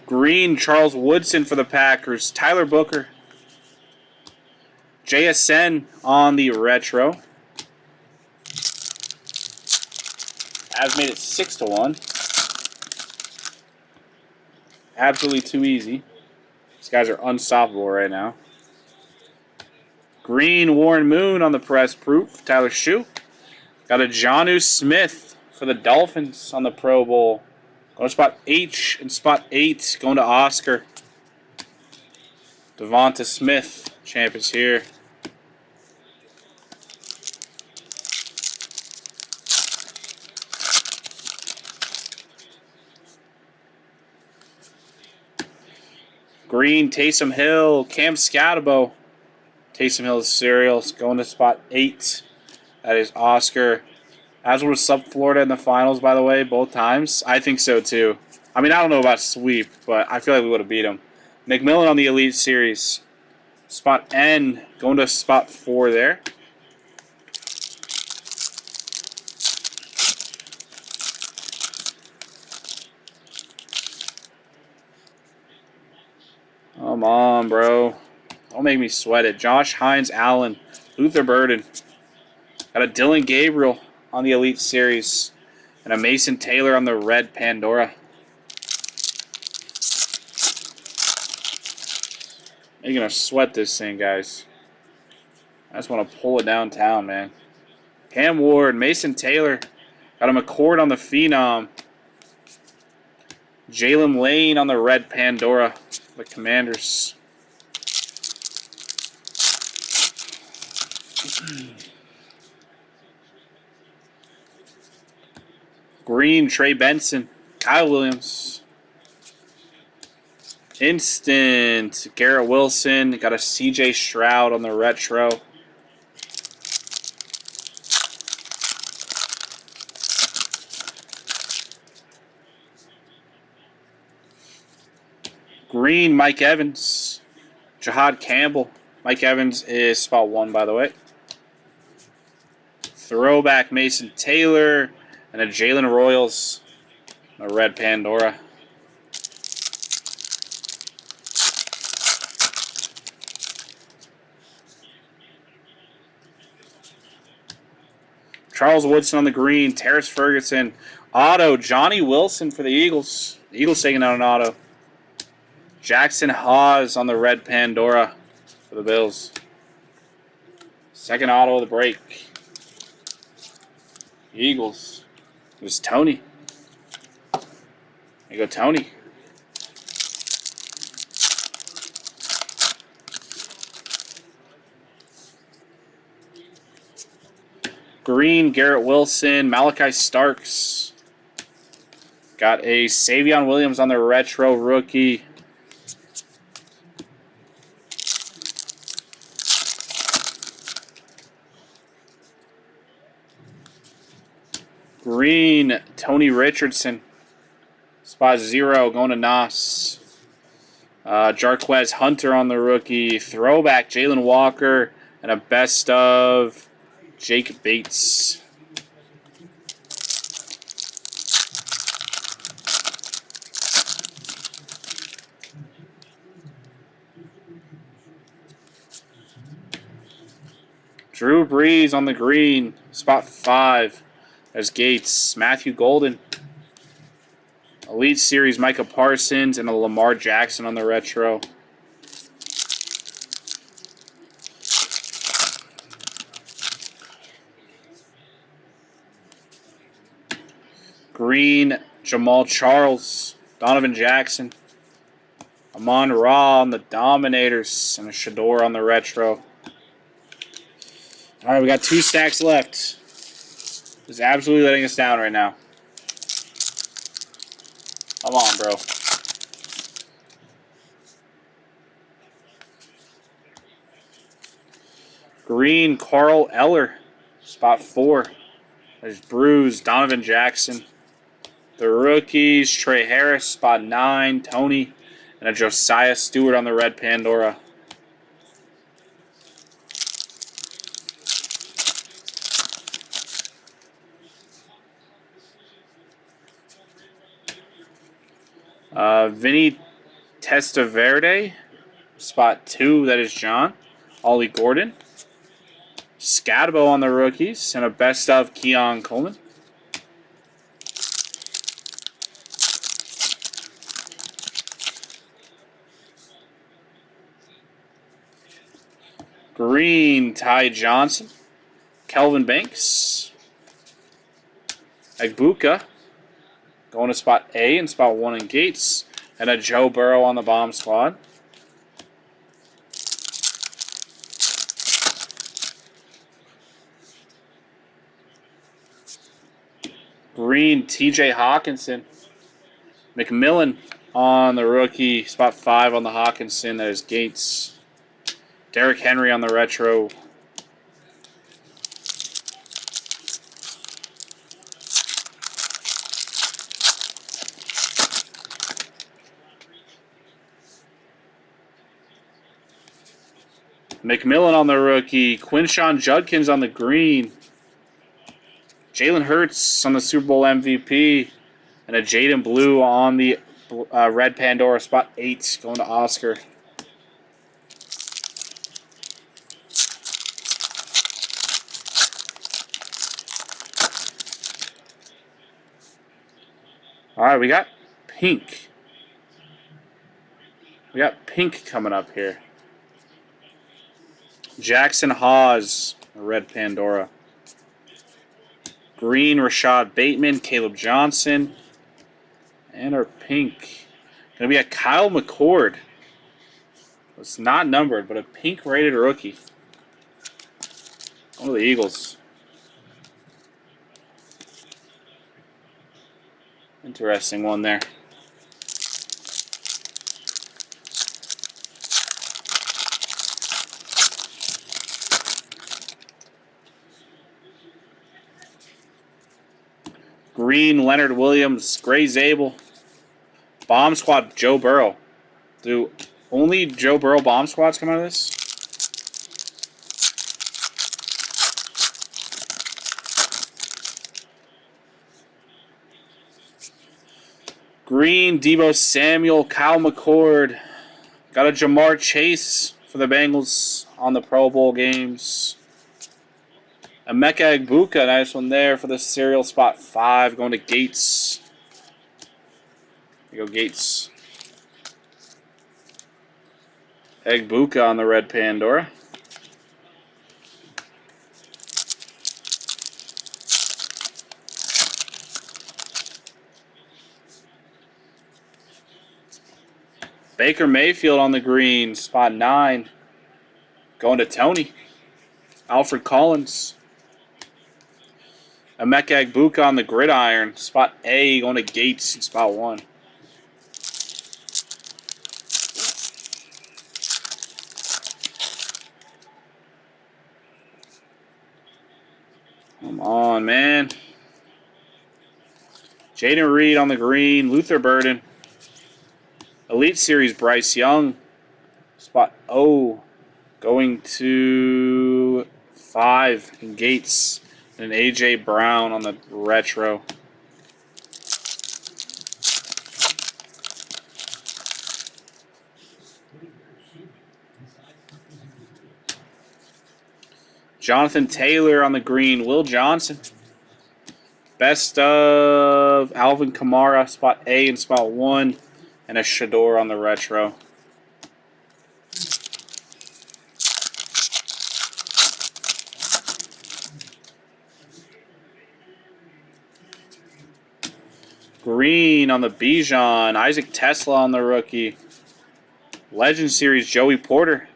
Green Charles Woodson for the Packers. Tyler Booker. JSN on the retro. Avs made it 6-1. Absolutely too easy. These guys are unstoppable right now. Green Warren Moon on the press proof. Tyler Shue. Got a Jonnu Smith for the Dolphins on the Pro Bowl. Going to spot H and spot 8. Going to Oscar. Devonta Smith. Champ is here. Green Taysom Hill. Cam Scatabo. Taysom Hill's cereals. Going to spot 8. That is Oscar. As would have swept Florida in the finals, by the way, both times. I think so, too. I mean, I don't know about sweep, but I feel like we would have beat them. McMillan on the Elite Series. Spot N, going to spot 4 there. Come on, bro. Don't make me sweat it. Josh Hines Allen. Luther Burden. Got a Dylan Gabriel on the Elite Series. And a Mason Taylor on the red Pandora. You're going to sweat this thing, guys. I just want to pull it downtown, man. Cam Ward, Mason Taylor. Got a McCord on the Phenom. Jalen Lane on the red Pandora. The Commanders. Green, Trey Benson. Kyle Williams. Instant. Garrett Wilson. Got a CJ Stroud on the retro. Green, Mike Evans. Jahad Campbell. Mike Evans is spot 1, by the way. Throwback Mason Taylor. And a Jalen Royals. A red Pandora. Charles Woodson on the green. Terrace Ferguson. Auto. Johnny Wilson for the Eagles. The Eagles taking out an auto. Jackson Hawes on the red Pandora for the Bills. Second auto of the break. Eagles. It was Tony. There you go, Tony. Green, Garrett Wilson, Malachi Starks. Got a Savion Williams on the retro rookie. Green, Tony Richardson. Spot 0 going to Nas. Jarquez Hunter on the rookie. Throwback, Jalen Walker. And a best of Jake Bates. Drew Brees on the green. Spot 5. There's Gates. Matthew Golden. Elite Series, Micah Parsons. And a Lamar Jackson on the retro. Green, Jamal Charles. Donovan Jackson. Amon Ra on the Dominators. And a Shador on the retro. All right, we got 2 stacks left. It's absolutely letting us down right now. Come on, bro. Green, Carl Eller. Spot 4. There's Bruce, Donovan Jackson. The rookies, Trey Harris, spot 9, Tony. And a Josiah Stewart on the red Pandora. Vinny Testaverde, spot 2, that is John. Ollie Gordon. Scadabo on the rookies, and a best of Keon Coleman. Green, Ty Johnson. Kelvin Banks. Egbuka. Going to spot A and spot 1 in Gates. And a Joe Burrow on the bomb squad. Green, TJ Hawkinson. McMillan on the rookie. Spot 5 on the Hawkinson. There's Gates. Derrick Henry on the retro. McMillan on the rookie. Quinshawn Judkins on the green. Jalen Hurts on the Super Bowl MVP. And a Jaden Blue on the red Pandora. Spot 8 going to Oscar. All right, we got pink. We got pink coming up here. Jackson Hawes, red Pandora. Green, Rashad Bateman, Caleb Johnson. And our pink. Going to be a Kyle McCord. It's not numbered, but a pink rated rookie. One of the Eagles. Interesting one there. Green, Leonard Williams, Gray Zabel. Bomb Squad, Joe Burrow. Do only Joe Burrow Bomb Squads come out of this? Green, Deebo Samuel, Kyle McCord. Got a Jamar Chase for the Bengals on the Pro Bowl games. Emeka Egbuka, nice one there for the serial spot 5, going to Gates. There you go, Gates. Egbuka on the red Pandora. Baker Mayfield on the green, spot 9. Going to Tony. Alfred Collins. Emeka Egbuka on the gridiron. Spot A going to Gates in spot 1. Come on, man. Jaden Reed on the green. Luther Burden. Elite Series Bryce Young. Spot O going to 5 in Gates. And A.J. Brown on the retro. Jonathan Taylor on the green. Will Johnson. Best of Alvin Kamara, spot A and spot 1. And a Shador on the retro. Green on the Bijan. Isaac Tesla on the rookie. Legend Series Joey Porter.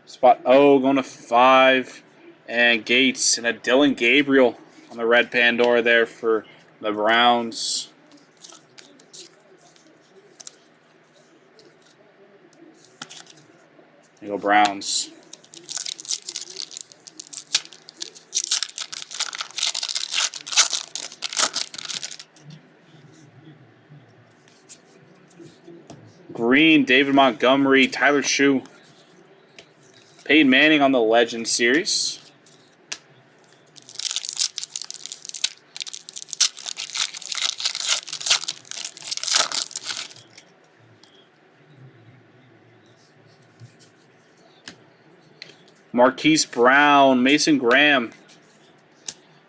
Spot O going to 5. And Gates. And a Dylan Gabriel on the red Pandora there for the Browns. There you go, Browns. Green, David Montgomery, Tyler Shue. Peyton Manning on the Legend Series. Marquise Brown, Mason Graham.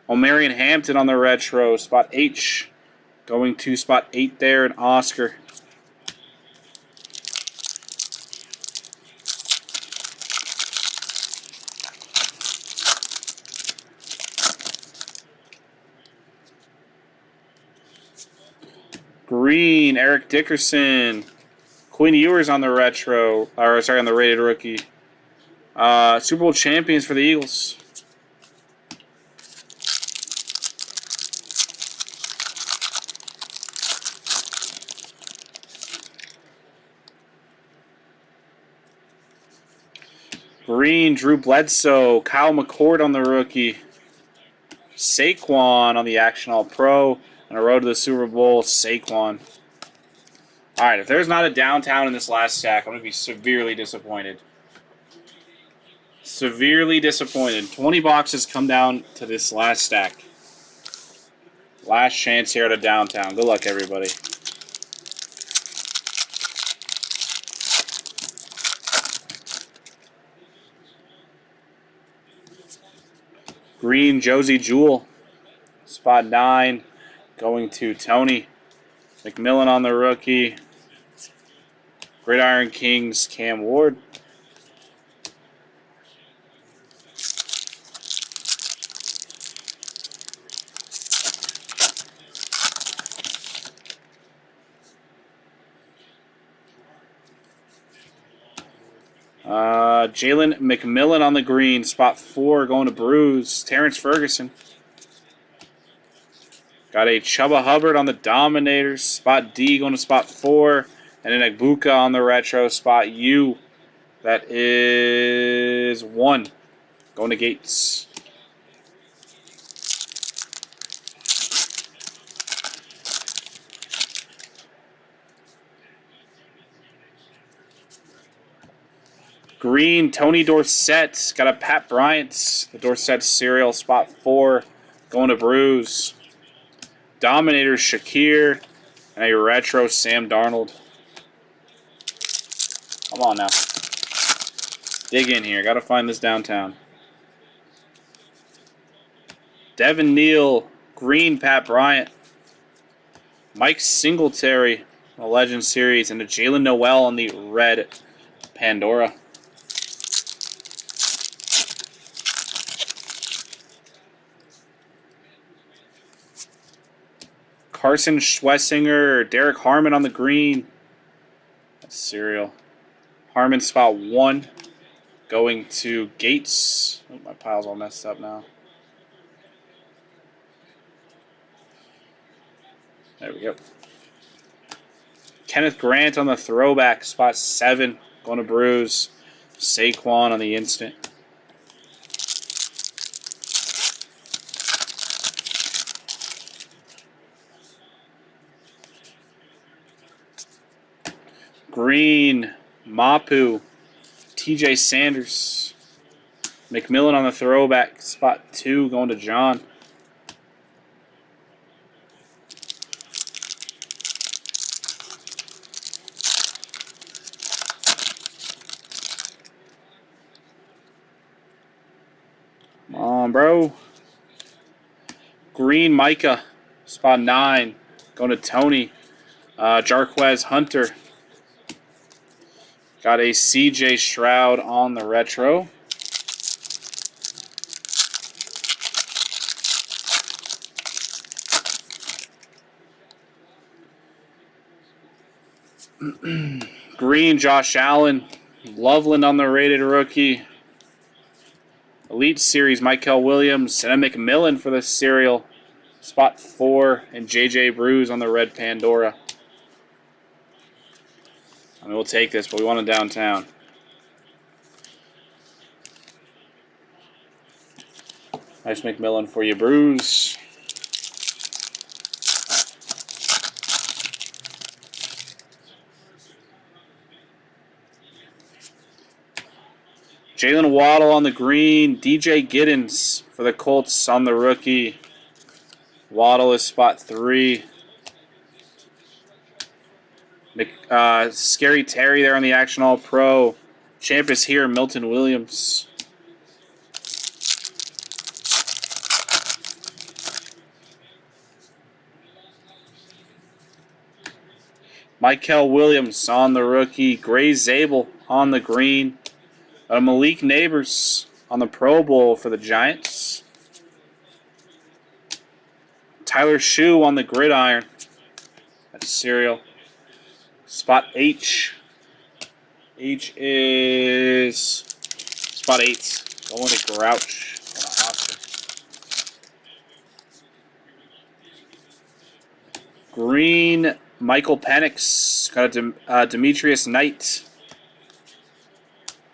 O'Marion Hampton on the retro. Spot H. Going to spot 8 there, and Oscar. Green, Eric Dickerson. Quinn Ewers on the retro. Or, sorry, on the rated rookie. Super Bowl champions for the Eagles. Green, Drew Bledsoe. Kyle McCord on the rookie. Saquon on the Action All Pro. On a road to the Super Bowl, Saquon. All right, if there's not a downtown in this last stack, I'm going to be severely disappointed. Severely disappointed. 20 boxes come down to this last stack. Last chance here at a downtown. Good luck, everybody. Green, Josie Jewell. Spot 9 going to Tony. McMillan on the rookie. Gridiron Kings, Cam Ward. Jalen McMillan on the green. Spot 4 going to Bruce. Terrence Ferguson. Got a Chubba Hubbard on the Dominators. Spot D going to spot 4. And an Egbuka on the retro. Spot U. That is 1. Going to Gates. Green, Tony Dorsett. Got a Pat Bryant. The Dorsett cereal. Spot 4. Going to Bruce. Dominators, Shakir. And a retro Sam Darnold. Come on now. Dig in here. Got to find this downtown. Devin Neal. Green, Pat Bryant. Mike Singletary. The Legend Series. And a Jalen Noel on the red Pandora. Carson Schwessinger, Derek Harmon on the green. That's cereal. Harmon spot 1. Going to Gates. Oh, my pile's all messed up now. There we go. Kenneth Grant on the throwback, spot 7, going to Bruise. Saquon on the instant. Green, Mapu, TJ Sanders. McMillan on the throwback, spot 2, going to John. Come on, bro. Green Micah, spot 9, going to Tony. Jarquez Hunter. Got a CJ Stroud on the retro. Green Josh Allen. Loveland on the rated rookie. Elite Series Michael Williams. And a McMillan for the serial. Spot 4. And JJ Bruise on the red Pandora. I mean, we'll take this, but we want it downtown. Nice McMillan for you, Bruise. Jalen Waddle on the green. DJ Giddens for the Colts on the rookie. Waddle is spot 3. Scary Terry there on the Action All Pro. Champ is here, Milton Williams. Michael Williams on the rookie. Gray Zabel on the green. Malik Neighbors on the Pro Bowl for the Giants. Tyler Shue on the gridiron. That's serial. Spot H. H is spot 8. Going to Grouch. Green Michael Penix. Got a Demetrius Knight.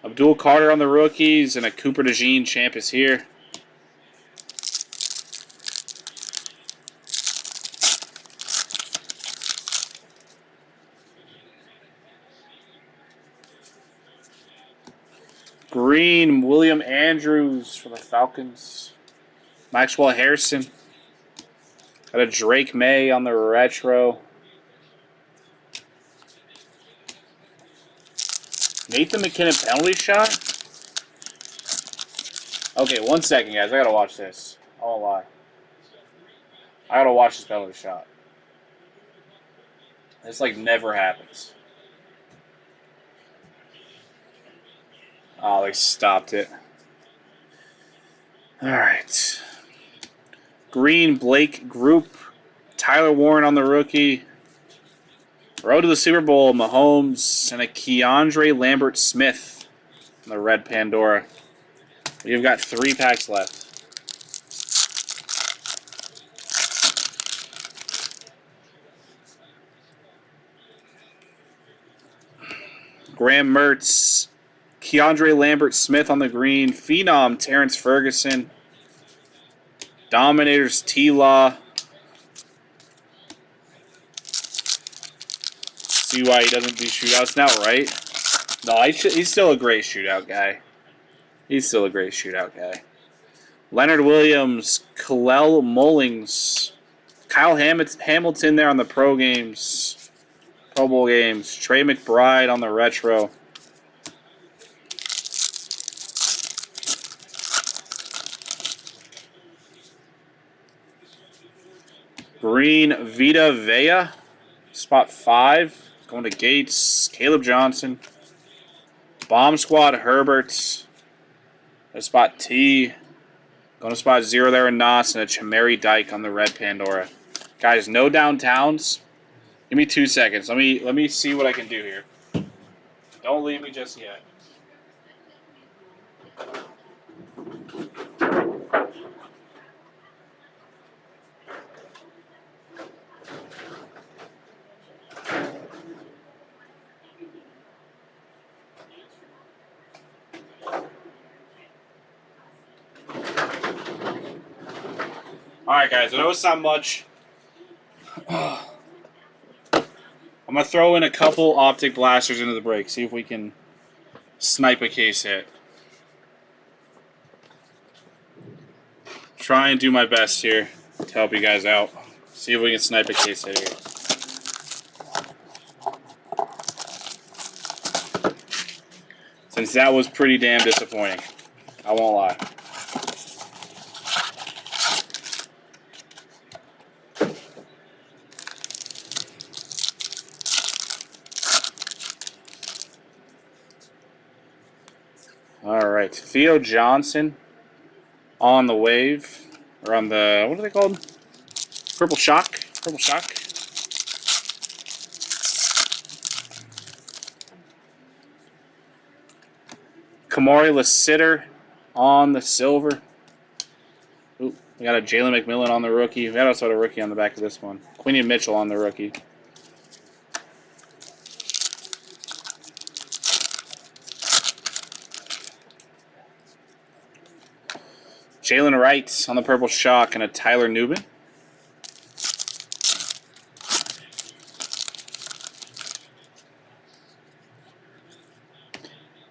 Abdul Carter on the rookies, and a Cooper DeJean champ is here. Green William Andrews for the Falcons. Maxwell Harrison. Got a Drake May on the retro. Nathan McKinnon penalty shot? Okay, 1 second, guys. I gotta watch this. I won't lie. I gotta watch this penalty shot. This, like, never happens. Oh, they stopped it. Alright. Green Blake Group. Tyler Warren on the rookie. Road to the Super Bowl, Mahomes, and a Keandre Lambert-Smith on the red Pandora. We've got 3 packs left. Graham Mertz, Keandre Lambert-Smith on the green, Phenom Terrence Ferguson, Dominators T-Law. See why he doesn't do shootouts now, right? No, he's still a great shootout guy. He's still a great shootout guy. Leonard Williams, Kalel Mullings, Kyle Hamilton there on the Pro Bowl games. Trey McBride on the retro. Green Vita Vea, spot 5. Going to Gates, Caleb Johnson. Bomb Squad Herberts. There's spot T. Going to spot 0 there in Knots, and a Chameri Dyke on the red Pandora. Guys, no downtowns. Give me 2 seconds. Let me see what I can do here. Don't leave me just yet. All right, guys. I know it's not much. I'm gonna throw in a couple optic blasters into the break. See if we can snipe a case hit. Try and do my best here to help you guys out. See if we can snipe a case hit here. Since that was pretty damn disappointing. I won't lie. All right. Theo Johnson on the wave. Or on the, what are they called? Purple Shock? Purple Shock? Kamari Lassitter on the silver. Ooh, we got a Jalen McMillan on the rookie. We also had a rookie on the back of this one. Quinion Mitchell on the rookie. Jalen Wright on the Purple Shock and a Tyler Newman.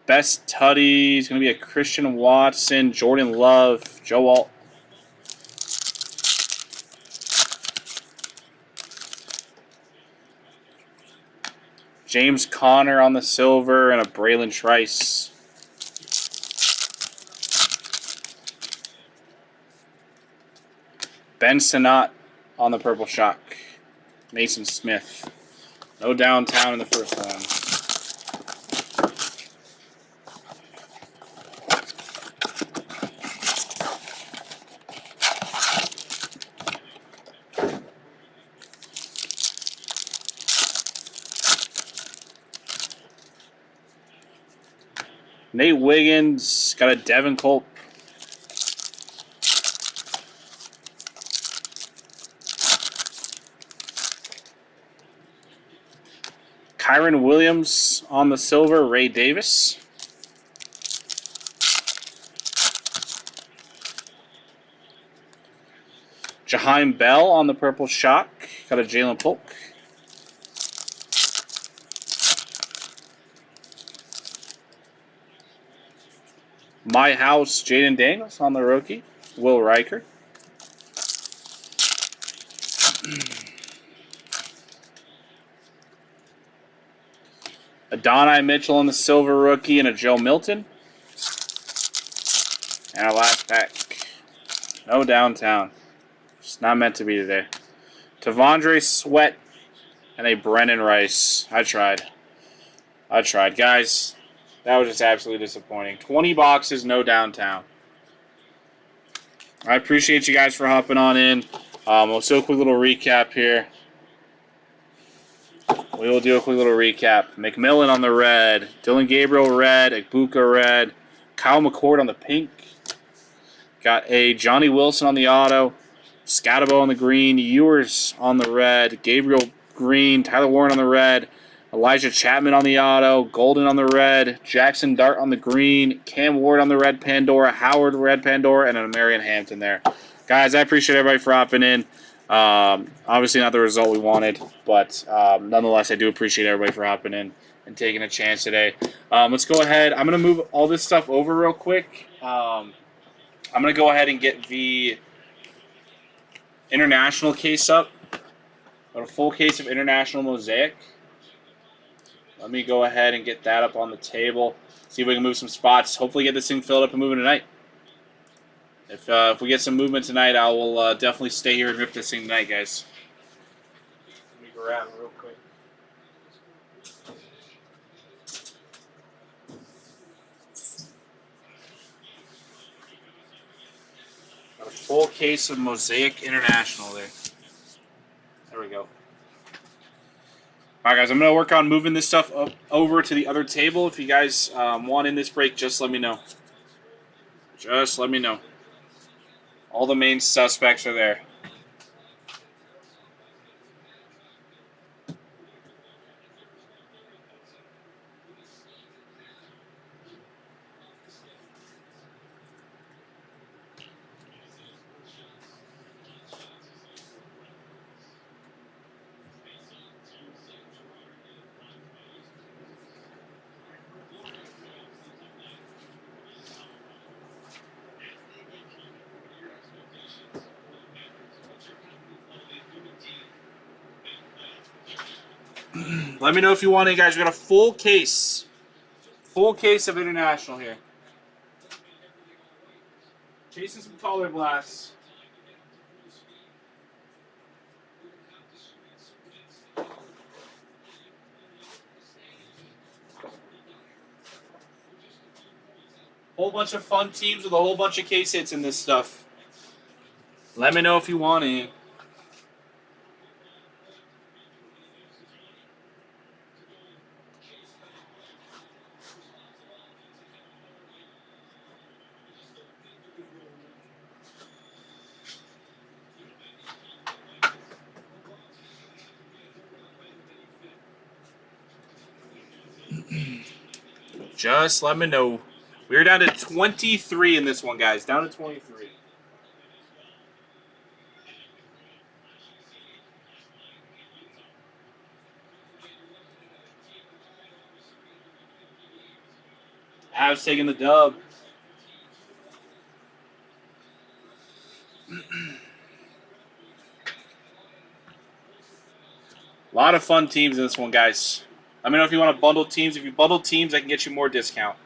Best Tutty is going to be a Christian Watson, Jordan Love, Joe Alt. James Conner on the silver and a Braylon Trice. Ben Sinnott on the Purple Shock. Mason Smith. No downtown in the first one. Nate Wiggins got a Devin Culp. Kyron Williams on the silver, Ray Davis. Jaheim Bell on the Purple Shock, got a Jalen Polk. My House, Jaden Daniels on the rookie, Will Riker. Adonai Mitchell on the silver rookie and a Joe Milton. And our last pack. No downtown. It's not meant to be today. Tavondre Sweat and a Brennan Rice. I tried. Guys, that was just absolutely disappointing. 20 boxes, no downtown. I appreciate you guys for hopping on in. We'll do a quick little recap here. We will do a quick little recap. McMillan on the red. Dylan Gabriel red. Egbuka red. Kyle McCord on the pink. Got a Johnny Wilson on the auto. Scatabo on the green. Ewers on the red. Gabriel green. Tyler Warren on the red. Elijah Chapman on the auto. Golden on the red. Jackson Dart on the green. Cam Ward on the red Pandora. Howard red Pandora. And a Marion Hampton there. Guys, I appreciate everybody for hopping in. Obviously not the result we wanted, but nonetheless, I do appreciate everybody for hopping in and taking a chance today. Let's go ahead. I'm going to move all this stuff over real quick. I'm going to go ahead and get the international case up. Got a full case of international mosaic. Let me go ahead and get that up on the table. See if we can move some spots. Hopefully get this thing filled up and moving tonight. If we get some movement tonight, I will definitely stay here and rip this thing tonight, guys. Let me grab real quick. Got a full case of Mosaic International there. There we go. All right, guys, I'm going to work on moving this stuff up over to the other table. If you guys want in this break, just let me know. Just let me know. All the main suspects are there. Let me know if you want it, guys. We got a full case. Full case of International here. Chasing some color blasts. Whole bunch of fun teams with a whole bunch of case hits in this stuff. Let me know if you want it. Just let me know. We're down to 23 in this one, guys. Down to 23. Avs taking the dub. A lot of fun teams in this one, guys. Let me know if you want to bundle teams. If you bundle teams, I can get you more discount.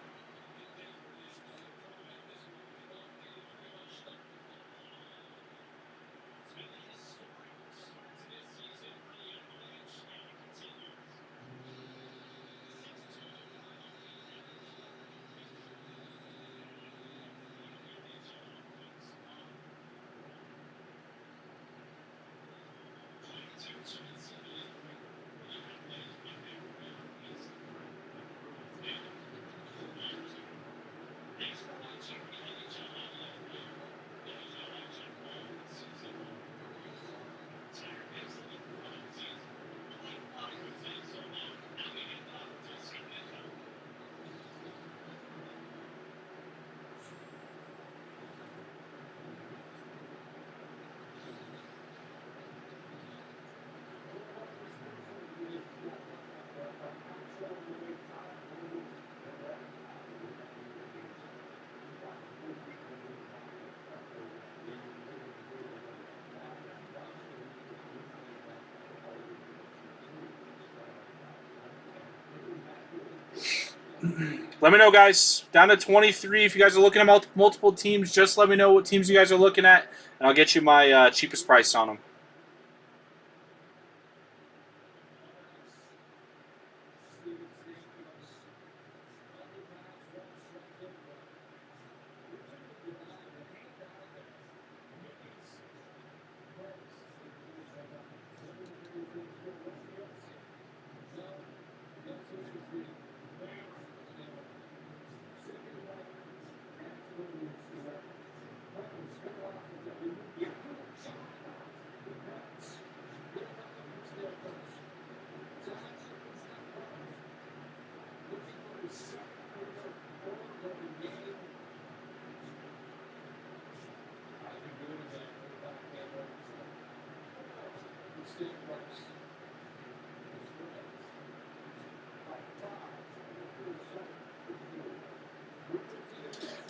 Let me know, guys. Down to 23. If you guys are looking at multiple teams, just let me know what teams you guys are looking at, and I'll get you my cheapest price on them.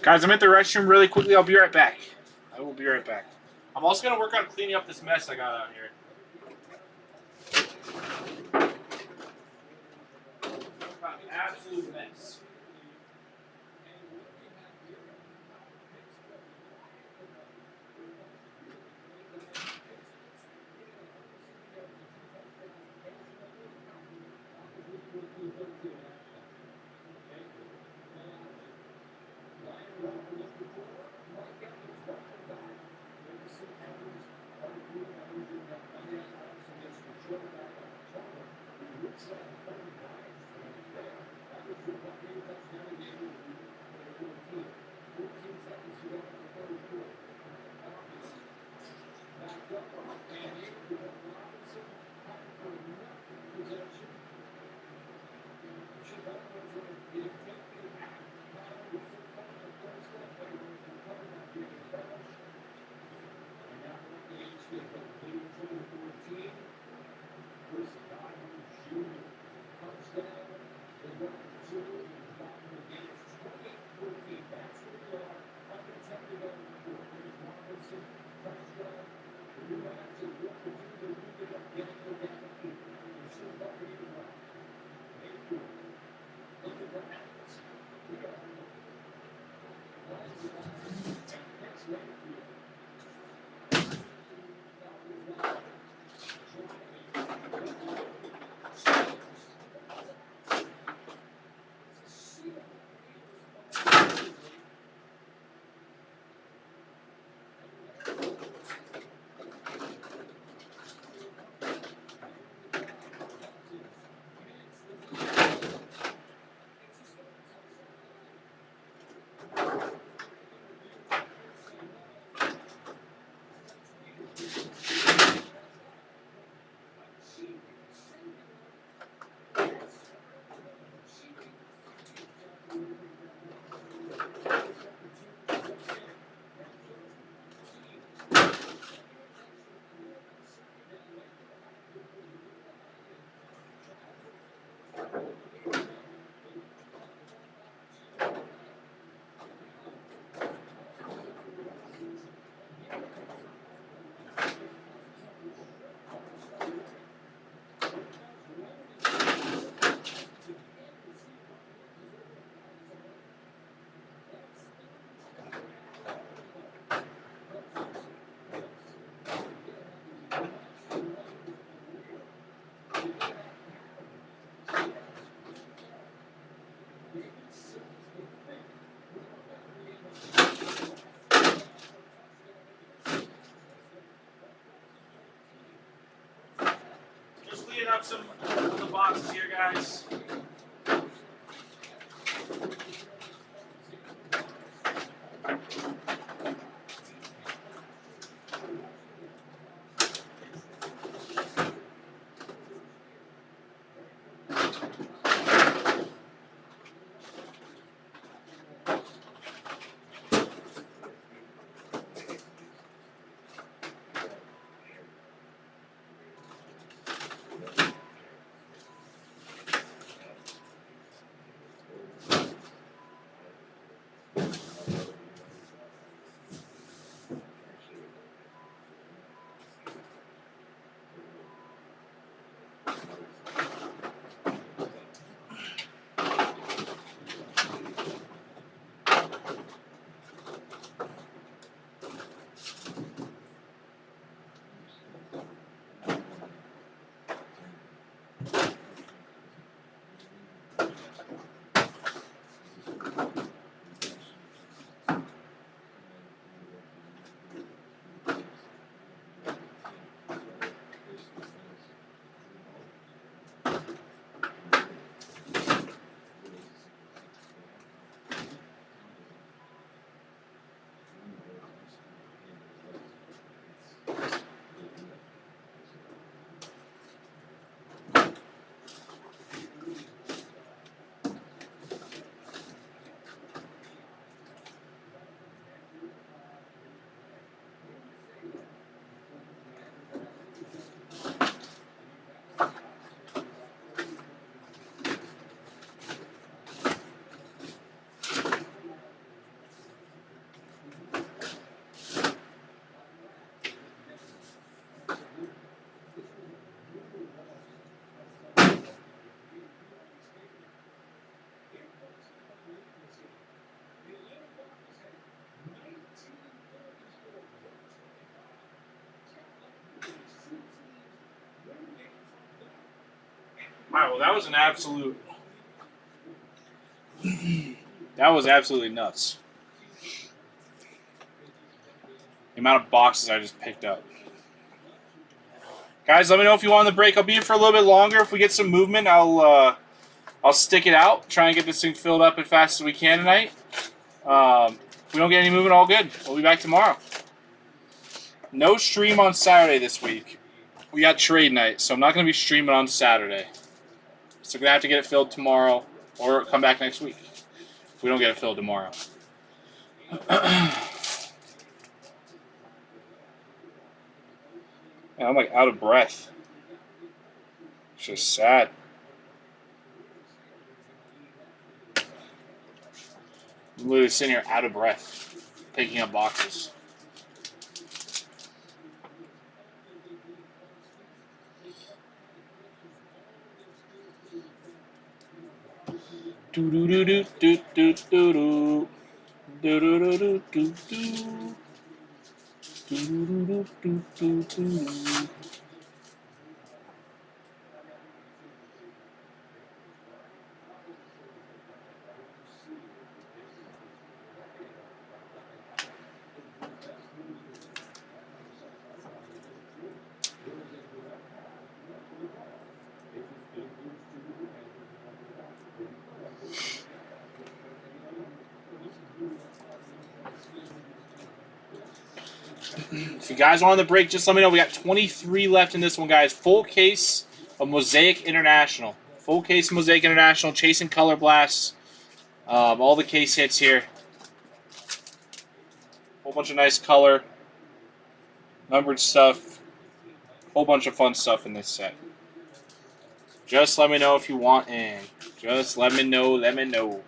Guys, I'm at the restroom really quickly. I'll be right back. I will be right back. I'm also going to work on cleaning up this mess I got out here. Absolute mess. Just cleaning up some of the boxes here, guys. All right, well, that was an absolute. That was absolutely nuts. The amount of boxes I just picked up. Guys, let me know if you want the break. I'll be here for a little bit longer. If we get some movement, I'll stick it out. Try and get this thing filled up as fast as we can tonight. If we don't get any movement, all good. We'll be back tomorrow. No stream on Saturday this week. We got trade night, so I'm not going to be streaming on Saturday. So we're going to have to get it filled tomorrow or come back next week if we don't get it filled tomorrow. Man, I'm like out of breath. It's just sad. I'm literally sitting here out of breath, picking up boxes. Do do do do do do do do Do do do do do do. Do do do do do do. If you guys are on the break, just let me know. We got 23 left in this one, guys. Full case of Mosaic International. Full case of Mosaic International. Chasing Color Blasts. All the case hits here. Whole bunch of nice color. Numbered stuff. Whole bunch of fun stuff in this set. Just let me know if you want in. Just let me know. Let me know.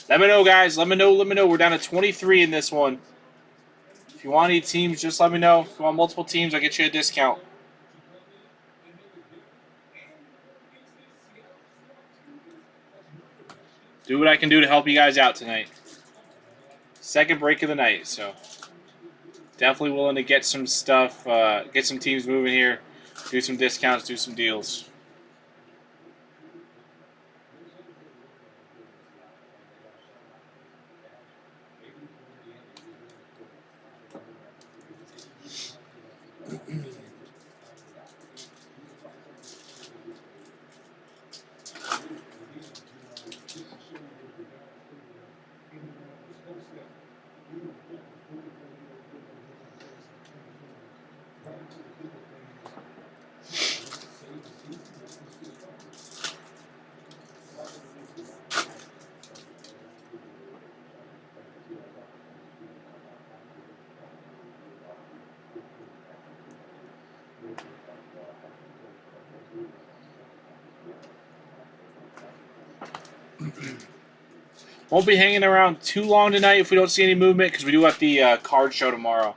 Let me know, guys. Let me know. Let me know. We're down to 23 in this one. If you want any teams, just let me know. If you want multiple teams, I'll get you a discount. Do what I can do to help you guys out tonight. Second break of the night, so definitely willing to get some stuff, get some teams moving here, do some discounts, do some deals. Won't be hanging around too long tonight if we don't see any movement, because we do have the card show tomorrow.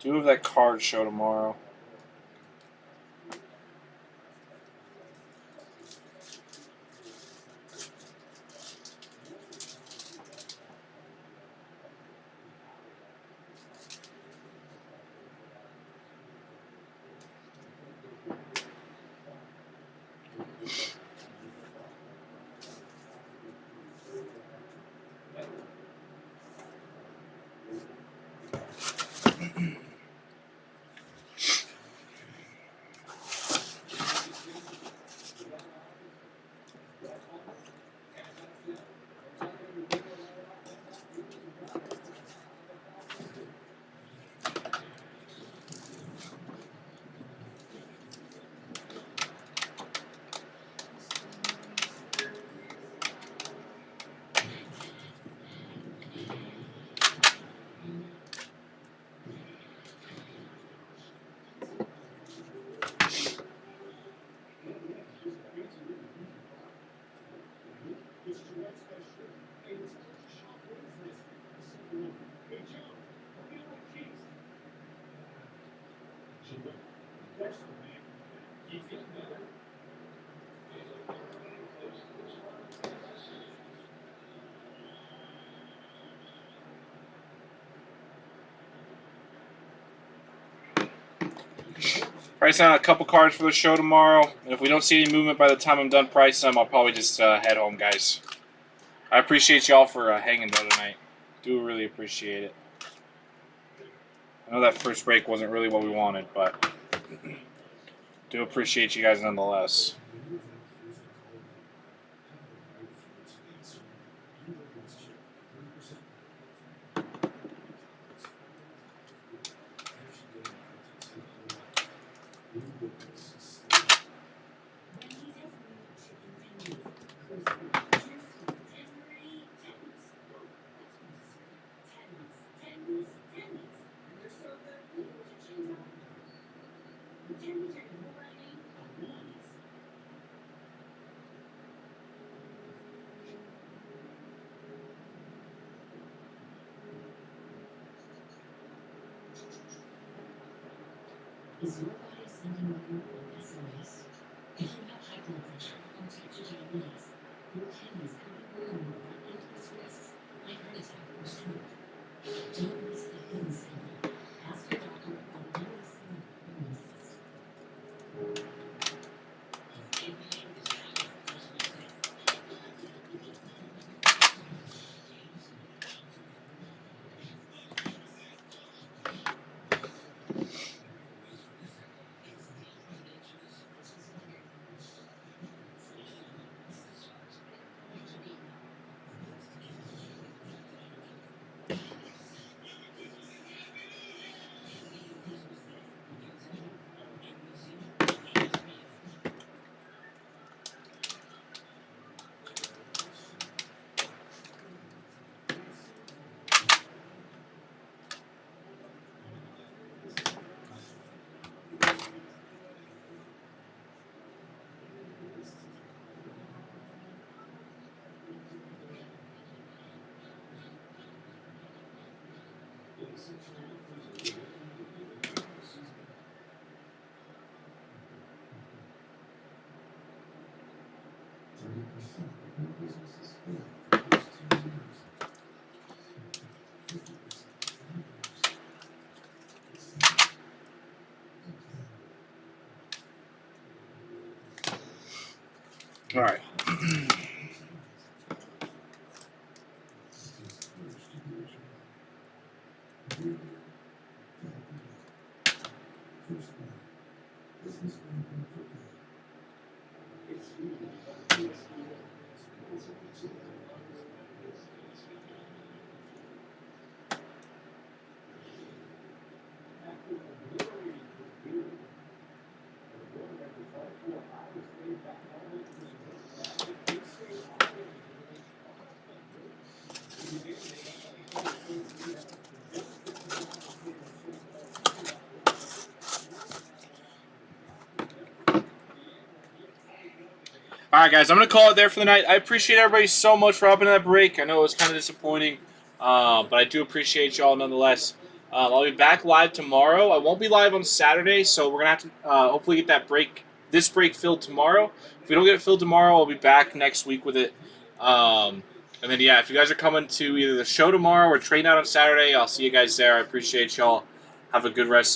Do have that card show tomorrow. Pricing on a couple cards for the show tomorrow. And if we don't see any movement by the time I'm done pricing them, I'll probably just head home, guys. I appreciate y'all for hanging though tonight. Do really appreciate it. I know that first break wasn't really what we wanted, but do appreciate you guys nonetheless. Is your body sending you an SOS? If you have high blood pressure or type 2 diabetes, your kidneys could be vulnerable to dangerous risks like heart attack or stroke. Don't miss the hidden signal. Ask your doctor about a daily signal pregnancy test. All right. All right, guys, I'm going to call it there for the night. I appreciate everybody so much for helping that break. I know it was kind of disappointing, but I do appreciate y'all nonetheless. I'll be back live tomorrow. I won't be live on Saturday, so we're going to have to hopefully get this break filled tomorrow. If we don't get it filled tomorrow, I'll be back next week with it. And then, yeah, if you guys are coming to either the show tomorrow or trading out on Saturday, I'll see you guys there. I appreciate y'all. Have a good rest of your